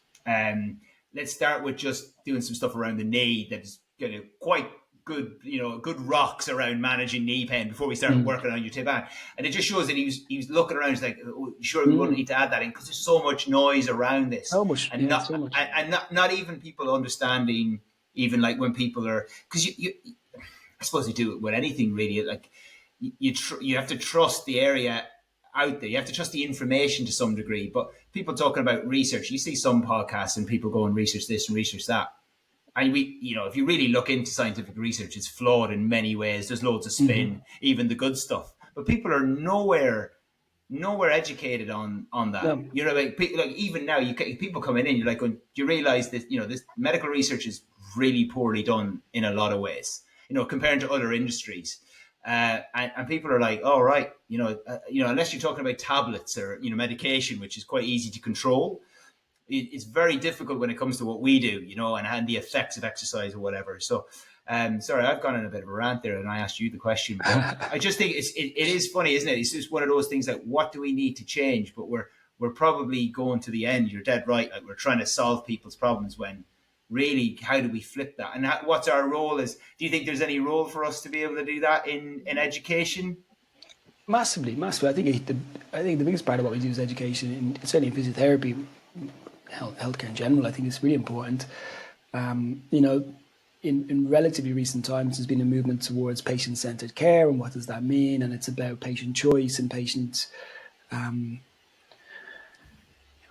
let's start with just doing some stuff around the knee that's going to quite good, good rocks around managing knee pain before we start working on your tib ant. And it just shows that he was looking around. He's like, oh, sure, we wouldn't need to add that in because there's so much noise around this. So much, and so much. And not even people understanding, even like when people are, because I suppose you do it with anything really, like you have to trust the area out there. You have to trust the information to some degree. But people talking about research, you see some podcasts and people go and research this and research that. And if you really look into scientific research, it's flawed in many ways. There's loads of spin, even the good stuff. But people are nowhere educated on that. No. Like even now, people coming in, you're like, do you realize that this medical research is really poorly done in a lot of ways, compared to other industries. And people are like, oh, right, unless you're talking about tablets or, medication, which is quite easy to control, it's very difficult when it comes to what we do, and the effects of exercise or whatever. So, sorry, I've gone on a bit of a rant there and I asked you the question, but I just think it is funny, isn't it? It's just one of those things like, what do we need to change? But we're probably going to the end. You're dead right. Like, we're trying to solve people's problems when really, how do we flip that? And what's our role? Do you think there's any role for us to be able to do that in education? Massively. I think the biggest part of what we do is education, and certainly in physiotherapy, healthcare in general. I think it's really important. In relatively recent times, there's been a movement towards patient-centered care, and what does that mean? And it's about patient choice and patient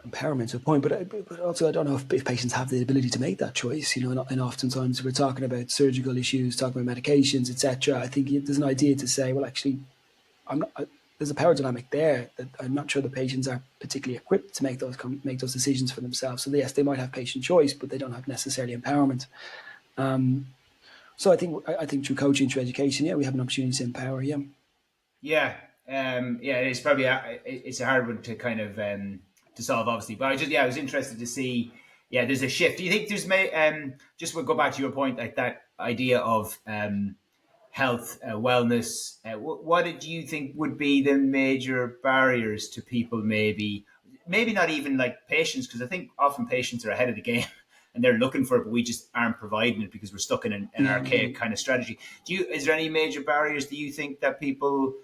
empowerment to a point, but also I don't know if patients have the ability to make that choice, and oftentimes we're talking about surgical issues, talking about medications, etc. I think there's an idea to say, well, actually, there's a power dynamic there that I'm not sure the patients are particularly equipped to make those decisions for themselves. So yes, they might have patient choice, but they don't have necessarily empowerment. So I think through coaching, through education, we have an opportunity to empower. Yeah, it's probably it's a hard one to kind of to solve, obviously. But I was interested to see. Yeah, there's a shift. Do you think there's just we'll go back to your point, like that idea of health, wellness? What did you think would be the major barriers to people? Maybe not even like patients, because I think often patients are ahead of the game and they're looking for it, but we just aren't providing it because we're stuck in an archaic kind of strategy. Is there any major barriers, do you think, that people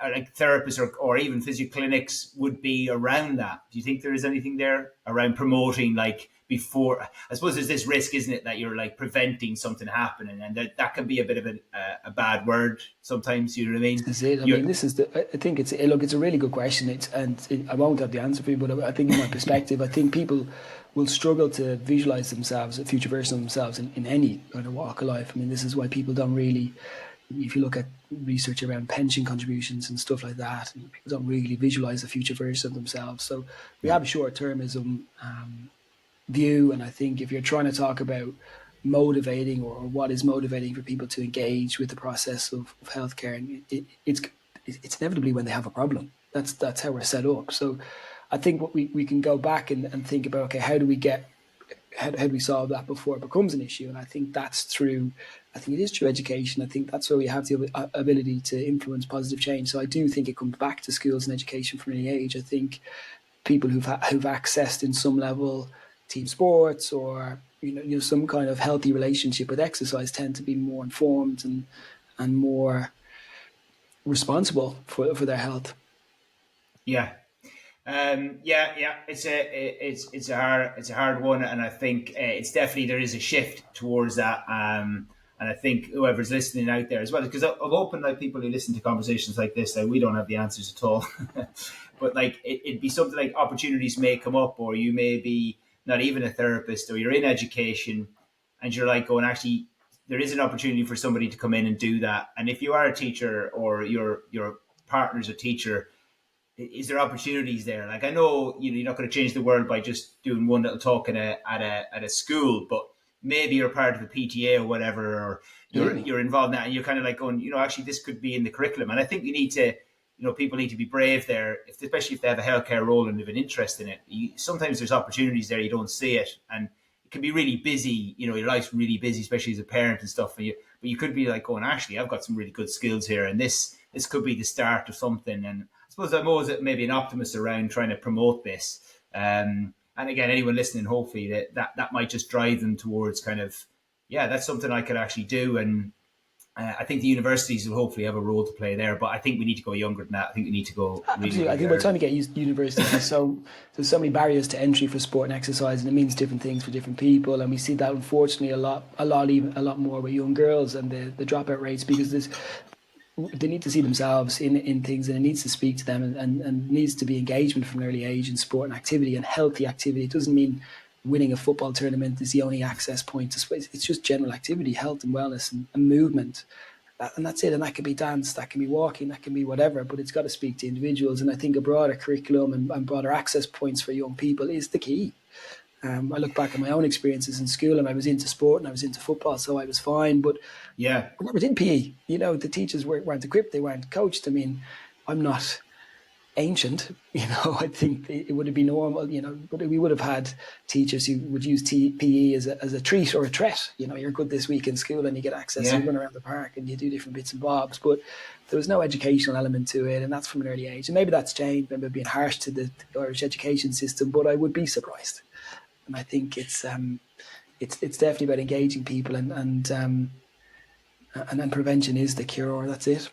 like therapists or even physio clinics would be around that? Do you think there is anything there around promoting like before. I suppose there's this risk, isn't it, that you're like preventing something happening, and that can be a bit of a bad word sometimes. You know what I mean? This is it. I You're, mean, this is I think it's a really good question. I won't have the answer for you, but I think in my perspective, I think people will struggle to visualize themselves, a future version of themselves in any kind of walk of life. I mean, this is why people don't really, if you look at research around pension contributions and stuff like that, people don't really visualize a future version of themselves. So we yeah, have a short-termism view, and I think if you're trying to talk about motivating or what is motivating for people to engage with the process of healthcare, and it's inevitably when they have a problem. That's how we're set up. So I think what we can go back and think about, okay, how do we get how do we solve that before it becomes an issue? And I think I think it is through education. I think that's where we have the ability to influence positive change. So I do think it comes back to schools and education from an early age. I think people who've accessed in some level team sports or some kind of healthy relationship with exercise tend to be more informed and more responsible for their health. yeah. Yeah. It's a hard one, and I think it's definitely there is a shift towards that. And I think whoever's listening out there as well, because I'm open, like people who listen to conversations like this, like we don't have the answers at all, but like it'd be something like opportunities may come up, or you may be not even a therapist, or you're in education, and you're like going, actually, there is an opportunity for somebody to come in and do that. And if you are a teacher or your partner's a teacher, is there opportunities there? Like I know you're not going to change the world by just doing one little talk at a school, but maybe you're part of a PTA or whatever, or Absolutely. you're involved in that, and you're kind of like going, actually this could be in the curriculum. And I think you need to, people need to be brave there, especially if they have a healthcare role and they have an interest in it. Sometimes there's opportunities there, you don't see it, and it can be really busy. Your life's really busy, especially as a parent and stuff. But you could be like going, actually, I've got some really good skills here, and this could be the start of something. And I suppose I'm always maybe an optimist around trying to promote this. And again, anyone listening, hopefully that might just drive them towards kind of, yeah, that's something I could actually do. And I think the universities will hopefully have a role to play there, but I think we need to go younger than that. I think we need to go really, Absolutely. I really think by the time early. you get used to universities, there's so many barriers to entry for sport and exercise, and it means different things for different people. And we see that unfortunately a lot more with young girls and the dropout rates, because they need to see themselves in things, and it needs to speak to them, and needs to be engagement from an early age in sport and activity and healthy activity. It doesn't mean winning a football tournament is the only access point to space. It's just general activity, health and wellness and movement. And that's it. And that can be dance, that can be walking, that can be whatever, but it's got to speak to individuals. And I think a broader curriculum and broader access points for young people is the key. I look back at my own experiences in school, and I was into sport and I was into football, so I was fine. But Yeah, I was in PE. The teachers weren't equipped, they weren't coached. I mean, I'm not ancient, I think it would have been normal, but we would have had teachers who would use PE as a treat or a threat. You're good this week in school and you get access, you yeah. run around the park and you do different bits and bobs, but there was no educational element to it, and that's from an early age. And maybe that's changed, maybe being harsh to the Irish education system, but I would be surprised. And I think it's definitely about engaging people, and then prevention is the cure. That's it.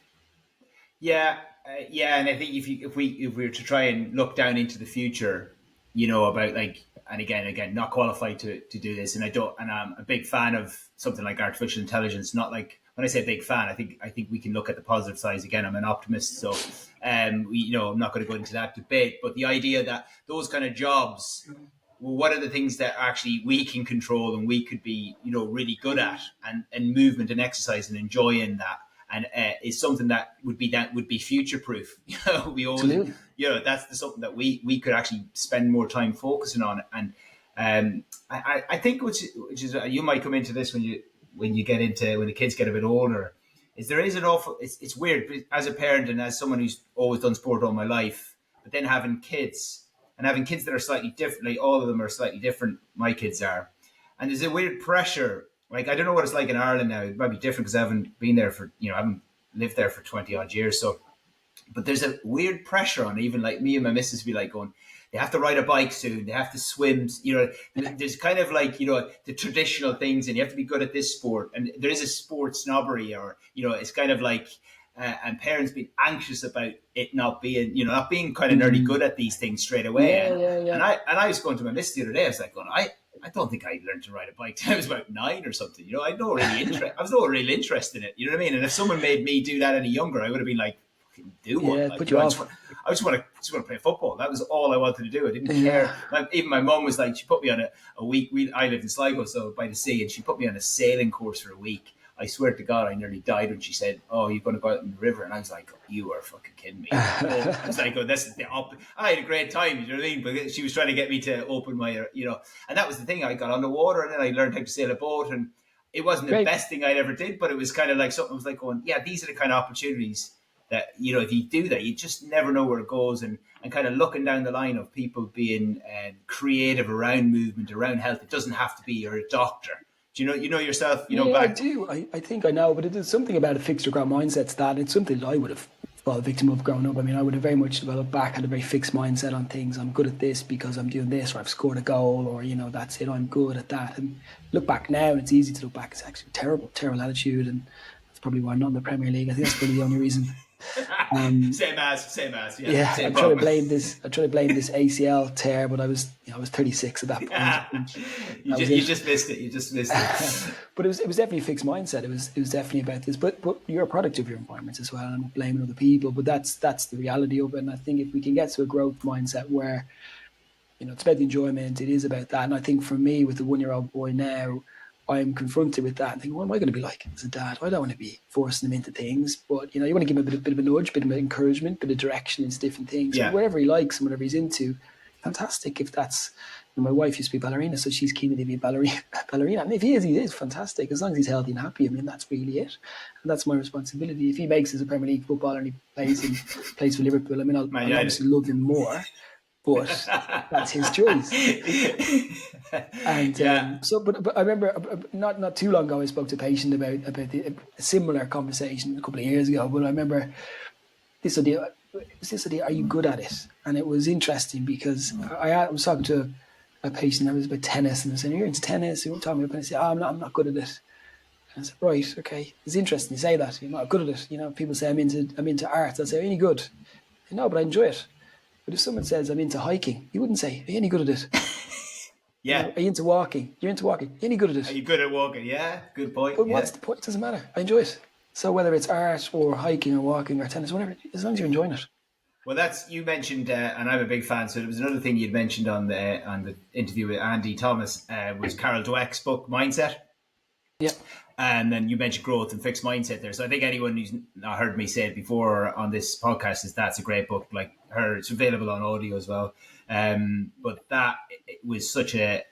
Yeah, and I think if we were to try and look down into the future, about like, and again, not qualified to do this, and I don't, and I'm a big fan of something like artificial intelligence. Not like when I say big fan, I think we can look at the positive sides. Again, I'm an optimist, so I'm not going to go into that debate. But the idea that those kind of jobs, well, what are the things that actually we can control and we could be, really good at, and movement and exercise and enjoying that, and is something that would be future proof. We always, Absolutely. that's something that we could actually spend more time focusing on. And I think which is you might come into this when you get into when the kids get a bit older, is there is an awful. It's weird as a parent and as someone who's always done sport all my life, but then having kids and having kids that are slightly different. Like all of them are slightly different. My kids are, and there's a weird pressure. Like I don't know what it's like in Ireland now. It might be different because I haven't been there for I haven't lived there for 20 odd years. So, but there's a weird pressure on even like me and my missus be like going, they have to ride a bike soon, they have to swim. There's kind of like the traditional things, and you have to be good at this sport, and there is a sport snobbery, or it's kind of like. And parents being anxious about it not being kind of nearly good at these things straight away, Yeah, and yeah, and yeah. I was going to my miss the other day. I was like, going, I I don't think I learned to ride a bike till I was about 9 or something. I had no really interest. I was no real interest in it. You know what I mean? And if someone made me do that any younger, I would have been like, do one. Yeah, Like, put you off. I just want to play football. That was all I wanted to do. I didn't Yeah. care. Even my mum was like, she put me on a week. I lived in Sligo, so by the sea, and she put me on a sailing course for a week. I swear to God, I nearly died when she said, "Oh, you're going to go out in the river," and I was like, "You are fucking kidding me!" I was like, "Oh, this is the up." I had a great time, you know what I mean? But she was trying to get me to open my, and that was the thing. I got on the water, and then I learned how to sail a boat, and it wasn't the Great. best thing I'd ever did, but it was kind of like something. I was like, going, "Yeah, these are the kind of opportunities that if you do that, you just never know where it goes." And kind of looking down the line of people being creative around movement, around health. It doesn't have to be you're a doctor. Do you know yourself? Yeah, I Back. do. I think I know, but it is something about a fixed or ground mindset that it's something that I would have fallen victim of growing up. I mean, I would have very much developed back, had a very fixed mindset on things. I'm good at this because I'm doing this, or I've scored a goal, or that's it. I'm good at that. And look back now, and it's easy to look back. It's actually terrible attitude, and that's probably why I'm not in the Premier League. I think that's probably the only reason. Same as, yeah. Same I try to blame this ACL tear, but I was 36 at that point. I think you just missed it. You just missed it. But it was definitely a fixed mindset. It was definitely about this. But you're a product of your environment as well. I'm not blaming other people, but that's the reality of it. And I think if we can get to a growth mindset where it's about the enjoyment, it is about that. And I think for me, with the 1-year-old boy now, I'm confronted with that and think, what am I going to be like as a dad? I don't want to be forcing him into things, but you want to give him a bit of a nudge, a bit of encouragement, a bit of direction into different things. Yeah. Whatever he likes and whatever he's into, fantastic. If that's, my wife used to be a ballerina, so she's keen to be a ballerina. And if he is fantastic. As long as he's healthy and happy, I mean, that's really it. And that's my responsibility. If he makes it as a Premier League footballer and he plays for Liverpool, I mean, I'll obviously love him more. But that's his choice. And but I remember not too long ago I spoke to a patient about a similar conversation a couple of years ago. But I remember this idea: are you good at it? And it was interesting because I was talking to a patient that was about tennis, and I said, "You're into tennis?" He won't tell me. And I said, "I'm not good at it." And I said, "Right, okay, it's interesting you say that. You're not good at it. People say I'm into art. I say, are you any good? I say, no, but I enjoy it. But if someone says I'm into hiking, you wouldn't say, are you any good at it? Yeah. Are you into walking? You're into walking. Are you any good at it? Are you good at walking? Yeah, good point. But what's the point? It doesn't matter. I enjoy it. So whether it's art or hiking or walking or tennis, whatever, as long as you're enjoying it. Well, you mentioned, and I'm a big fan. So there was another thing you'd mentioned on the interview with Andy Thomas was Carol Dweck's book Mindset. Yeah. And then you mentioned growth and fixed mindset there. So I think anyone who's not heard me say it before on this podcast that's a great book. Like it's available on audio as well. But that it was such it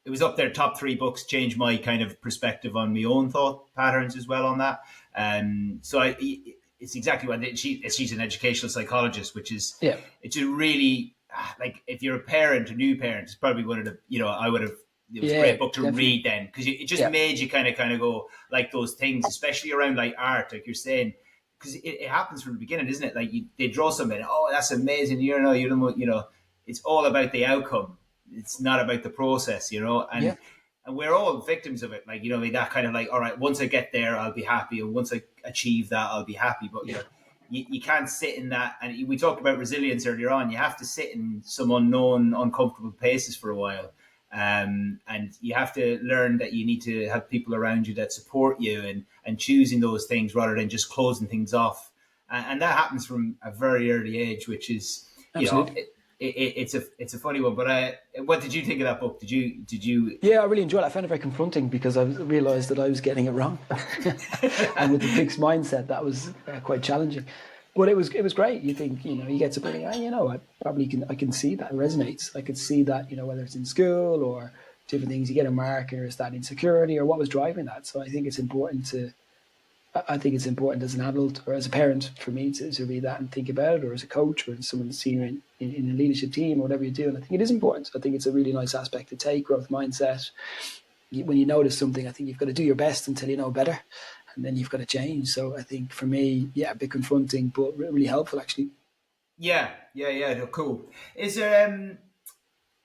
was up there, top 3 books, changed my kind of perspective on my own thought patterns as well on that. So it's exactly what she's an educational psychologist, which is it's a really like if you're a new parent, it's probably one of the I would have. It was a great book to read then because it just made you kind of go like those things, especially around like art, like you're saying, because it happens from the beginning, isn't it? Like they draw something, oh, that's amazing, it's all about the outcome. It's not about the process, and we're all victims of it. Like that kind of like, all right, once I get there, I'll be happy, and once I achieve that, I'll be happy. But you can't sit in that. And we talked about resilience earlier on. You have to sit in some unknown, uncomfortable places for a while. And you have to learn that you need to have people around you that support you and choosing those things rather than just closing things off. And that happens from a very early age, which is, it's a funny one. But what did you think of that book? Did you? Yeah, I really enjoyed it. I found it very confronting because I realized that I was getting it wrong. And with the fixed mindset, that was quite challenging. But it was great. You think, you get to think, I probably can see that it resonates. I could see that, whether it's in school or different things, you get a mark, or is that insecurity or what was driving that. So I think it's important as an adult or as a parent for me to read that and think about it, or as a coach or as someone senior in a leadership team or whatever you do. And I think it is important. I think it's a really nice aspect to take, growth mindset. When you notice something, I think you've got to do your best until you know better. And then you've got to change. So I think for me, a bit confronting, but really helpful actually. Yeah, cool. Is there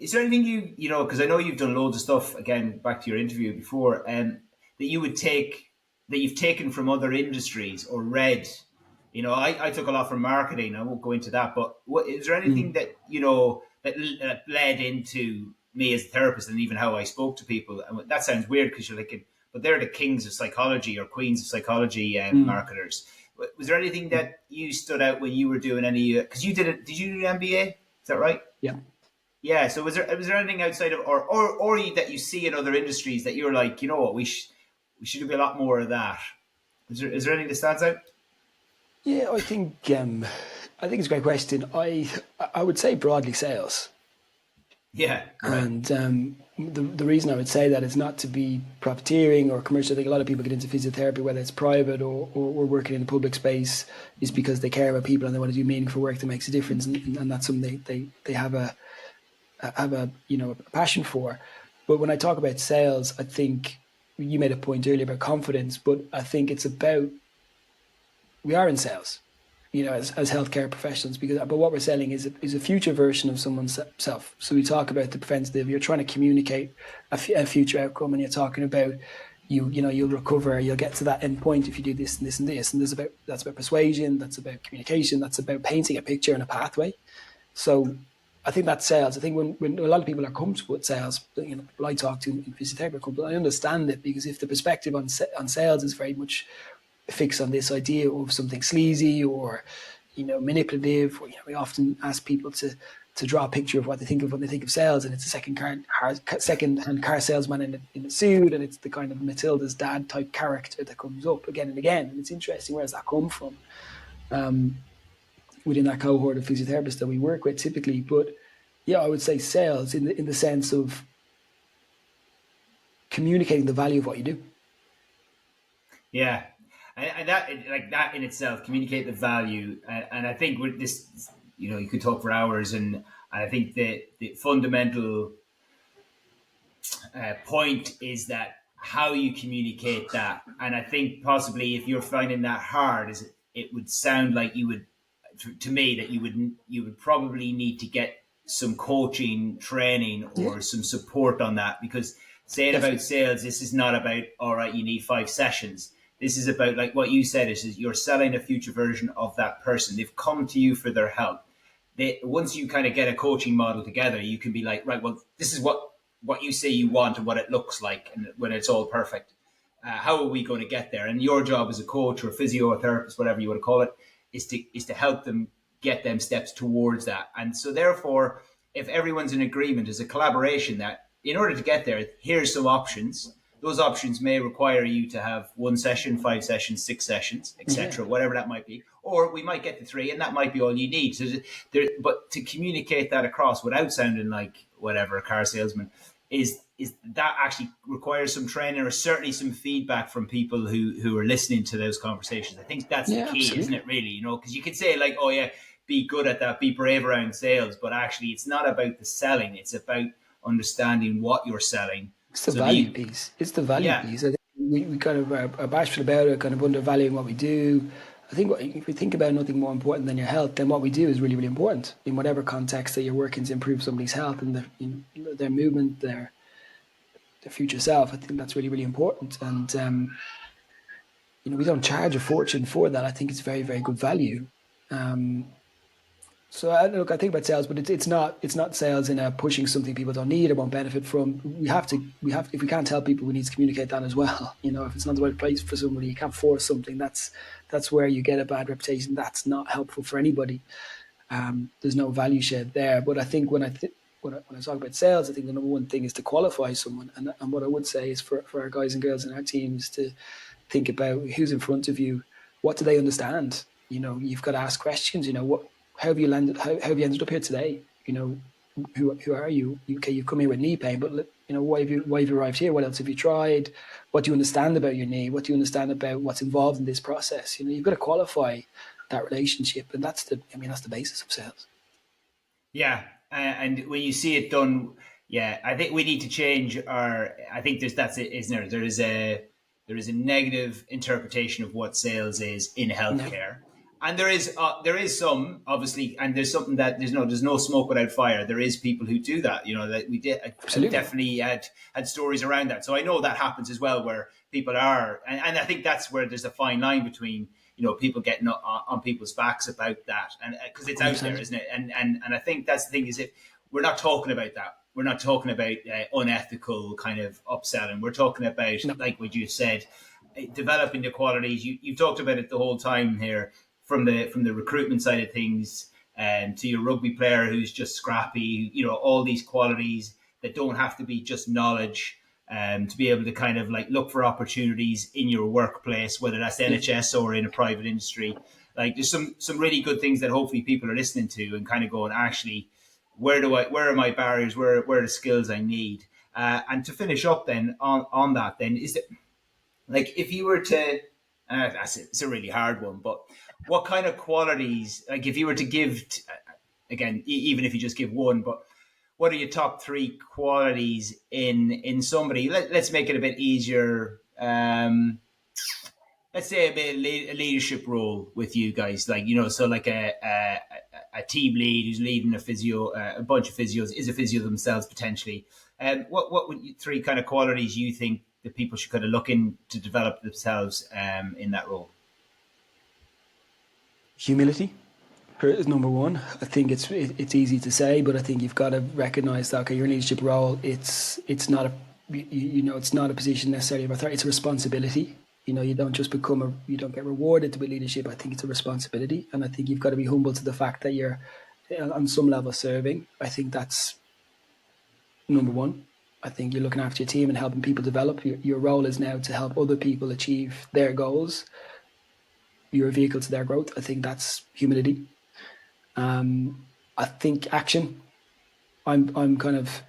anything you know? Because I know you've done loads of stuff. Again, back to your interview before, that you would take that you've taken from other industries or read. I took a lot from marketing. I won't go into that, but is there anything that that led into me as a therapist and even how I spoke to people. And that sounds weird because you're like, but they're the kings of psychology or queens of psychology marketers. Was there anything that you stood out when you were doing any? Because you did it. Did you do an MBA? Is that right? Yeah. Yeah. So was there anything outside of or that you see in other industries that you're like, you know what, we should do a lot more of that? Is there anything that stands out? Yeah, I think it's a great question. I would say broadly sales. Yeah. Right. And the reason I would say that is not to be profiteering or commercial. I think a lot of people get into physiotherapy, whether it's private or working in the public space, is because they care about people and they want to do meaningful work that makes a difference, and that's something they have a passion for. But when I talk about sales, I think you made a point earlier about confidence, but I think it's about, we are in sales, as healthcare professionals, but what we're selling is a future version of someone's self. So we talk about the preventative. You're trying to communicate a future outcome, and you're talking about you'll recover. You'll get to that end point if you do this and this and this. And that's about persuasion. That's about communication. That's about painting a picture and a pathway. So I think that's sales. I think when a lot of people are comfortable with sales, people I talk to in physiotherapy, I understand it, because if the perspective on sales is very much fix on this idea of something sleazy or manipulative, or we often ask people to draw a picture of what they think of when they think of sales, and it's a second-hand car salesman in a suit, and it's the kind of Matilda's dad type character that comes up again and again. And it's interesting, where does that come from within that cohort of physiotherapists that we work with typically? But yeah, I would say sales in the sense of communicating the value of what you do. Yeah, and that in itself, communicate the value, and I think with this, you could talk for hours, and I think the fundamental point is that how you communicate that, and I think possibly if you're finding that hard, it would sound like you would, to me, that you would probably need to get some coaching, training, or some support on that, because saying about sales, this is not about, all right, you need 5 sessions. This is about, like what you said, is you're selling a future version of that person. They've come to you for their help. Once you kind of get a coaching model together, you can be like, right, well, this is what you say you want and what it looks like, and when it's all perfect. How are we going to get there? And your job as a coach or physiotherapist, whatever you want to call it, is to help them get them steps towards that. And so therefore, if everyone's in agreement, as a collaboration, that in order to get there, here's some options. Those options may require you to have 1 session, 5 sessions, 6 sessions, etc., whatever that might be. Or we might get to 3, and that might be all you need. So but to communicate that across without sounding like whatever, a car salesman, is that actually requires some training, or certainly some feedback from people who are listening to those conversations. I think that's the key, isn't it, really? Because you could say, like, oh yeah, be good at that, be brave around sales, but actually it's not about the selling. It's about understanding what you're selling. It's the value piece. It's the value piece. I think we kind of are bashful about it, kind of undervaluing what we do. I think if we think about nothing more important than your health, then what we do is really, really important in whatever context that you're working to improve somebody's health and their movement, their future self. I think that's really, really important. And, we don't charge a fortune for that. I think it's very, very good value. So I think about sales, but it's not sales in a pushing something people don't need or won't benefit from. We have to, if we can't tell people, we need to communicate that as well. If it's not the right place for somebody, you can't force something. That's where you get a bad reputation. That's not helpful for anybody. There's no value shed there. But I think when I talk about sales, I think the number one thing is to qualify someone. And what I would say is for our guys and girls in our teams to think about who's in front of you. What do they understand? You've got to ask questions. How have you landed? How have you ended up here today? Who are you? Okay, you've come here with knee pain, but why have you arrived here? What else have you tried? What do you understand about your knee? What do you understand about what's involved in this process? You've got to qualify that relationship, and that's the basis of sales. Yeah, and when you see it done, I think we need to change our. I think that's it, isn't there? There is a negative interpretation of what sales is in healthcare. No. And there is some, obviously, and there's something that there's no smoke without fire. There is people who do that, that we did. I definitely had stories around that. So I know that happens as well, where people are, and I think that's where there's a fine line between, people getting on people's backs about that, and because it's 100%. Out there, isn't it? And I think that's the thing, is if we're not talking about that, we're not talking about unethical kind of upselling. We're talking about, No. like what you said, developing the qualities. You've talked about it the whole time here, from the recruitment side of things, and to your rugby player who's just scrappy. All these qualities that don't have to be just knowledge. To be able to kind of like look for opportunities in your workplace, whether that's NHS or in a private industry. Like there's some really good things that hopefully people are listening to and kind of going, actually, where are my barriers? Where are the skills I need? And to finish up then on that, then is it like if you were to, it's a really hard one, but what kind of qualities, like if you were to give, again, even if you just give one, but what are your top 3 qualities in somebody? Let's make it a bit easier. Let's say a leadership role with you guys, like so like a team lead who's leading a bunch of physios, is a physio themselves potentially. And what would 3 kind of qualities you think that people should kind of look in to develop themselves in that role? Humility is number 1. I think it's easy to say, but I think you've got to recognize that, okay, your leadership role, it's not it's not a position necessarily of authority. It's a responsibility. You don't just you don't get rewarded with leadership. I think it's a responsibility, and I think you've got to be humble to the fact that you're on some level serving. I think that's number 1. I think you're looking after your team and helping people develop. Your role is now to help other people achieve their goals. You're a vehicle to their growth. I think that's humility. I think action. I'm kind of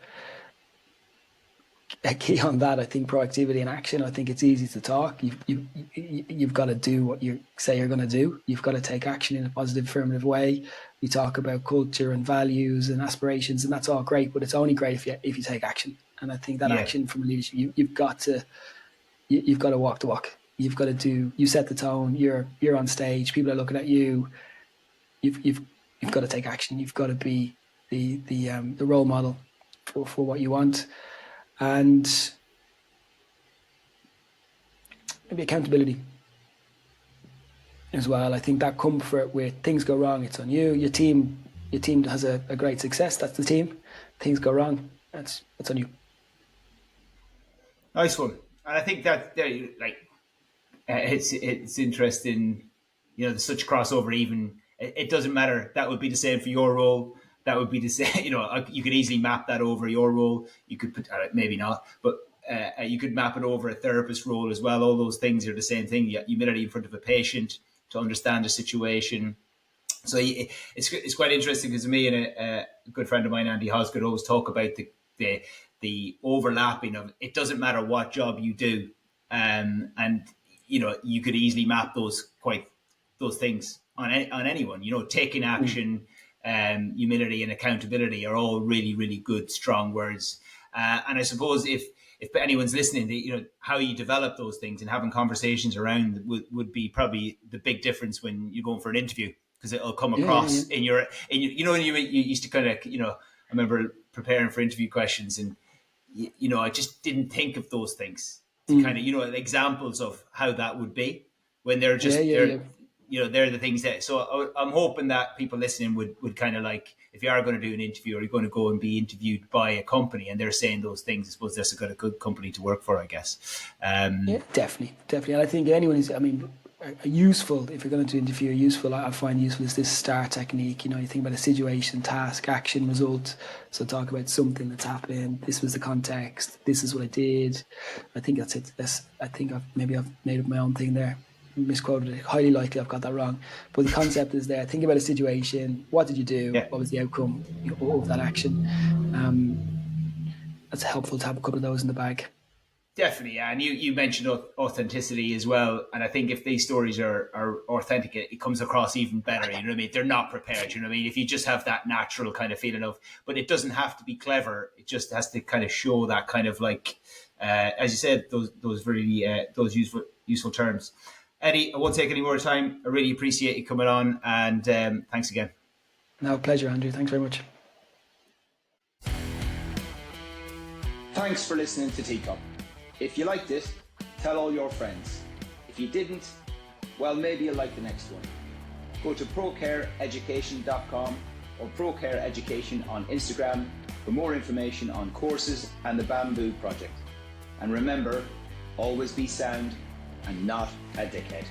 key on that. I think proactivity and action. I think it's easy to talk. You've got to do what you say you're going to do. You've got to take action in a positive, affirmative way. We talk about culture and values and aspirations, and that's all great. But it's only great if you take action. And I think that action from leadership, you've got to walk the walk. You've got to do. You set the tone. You're on stage. People are looking at you. You've got to take action. You've got to be the role model for what you want. And maybe accountability as well. I think that comfort where things go wrong, it's on you. Your team has a great success. That's the team. Things go wrong, that's on you. Nice one. And I think that it's interesting. There's such crossover. Even it doesn't matter. That would be the same for your role. That would be the same. You could easily map that over your role. You could put, maybe not, but you could map it over a therapist role as well. All those things are the same thing. Humility in front of a patient to understand the situation. So it's quite interesting because me and a good friend of mine, Andy Hosgood, always talk about the overlapping of it doesn't matter what job you do, and you could easily map those things on anyone. Taking action. Humility and accountability are all really, really good, strong words. And I suppose if anyone's listening, how you develop those things and having conversations around would be probably the big difference when you're going for an interview, because it'll come across in your when you used to kind of, I remember preparing for interview questions and, I just didn't think of those things to kind of, examples of how that would be when they're just, they're the things that, so I'm hoping that people listening would kind of like, if you are going to do an interview or you're going to go and be interviewed by a company and they're saying those things, I suppose that's a good company to work for, I guess. Definitely. And I think anyone is, useful, if you're going to interview, I find useful is this STAR technique. You think about a situation, task, action, result. So talk about something that's happened. This was the context. This is what I did. I think that's it. I think I've made up my own thing there. Misquoted it. Highly likely I've got that wrong. But the concept is there. Think about a situation. What did you do? Yeah. What was the outcome of that action? That's helpful to have a couple of those in the bag. Definitely, yeah. And you mentioned authenticity as well. And I think if these stories are authentic, it comes across even better. You know what I mean? They're not prepared. You know what I mean? If you just have that natural kind of feeling of, but it doesn't have to be clever. It just has to kind of show that kind of like, as you said, those really those useful terms. Eddie, I won't take any more time. I really appreciate you coming on, and thanks again. No, pleasure, Andrew. Thanks very much. Thanks for listening to TCUP. If you liked it, tell all your friends. If you didn't, well, maybe you'll like the next one. Go to procareeducation.com or Procare Education on Instagram for more information on courses and the Bamboo Project. And remember, always be sound and not a dickhead.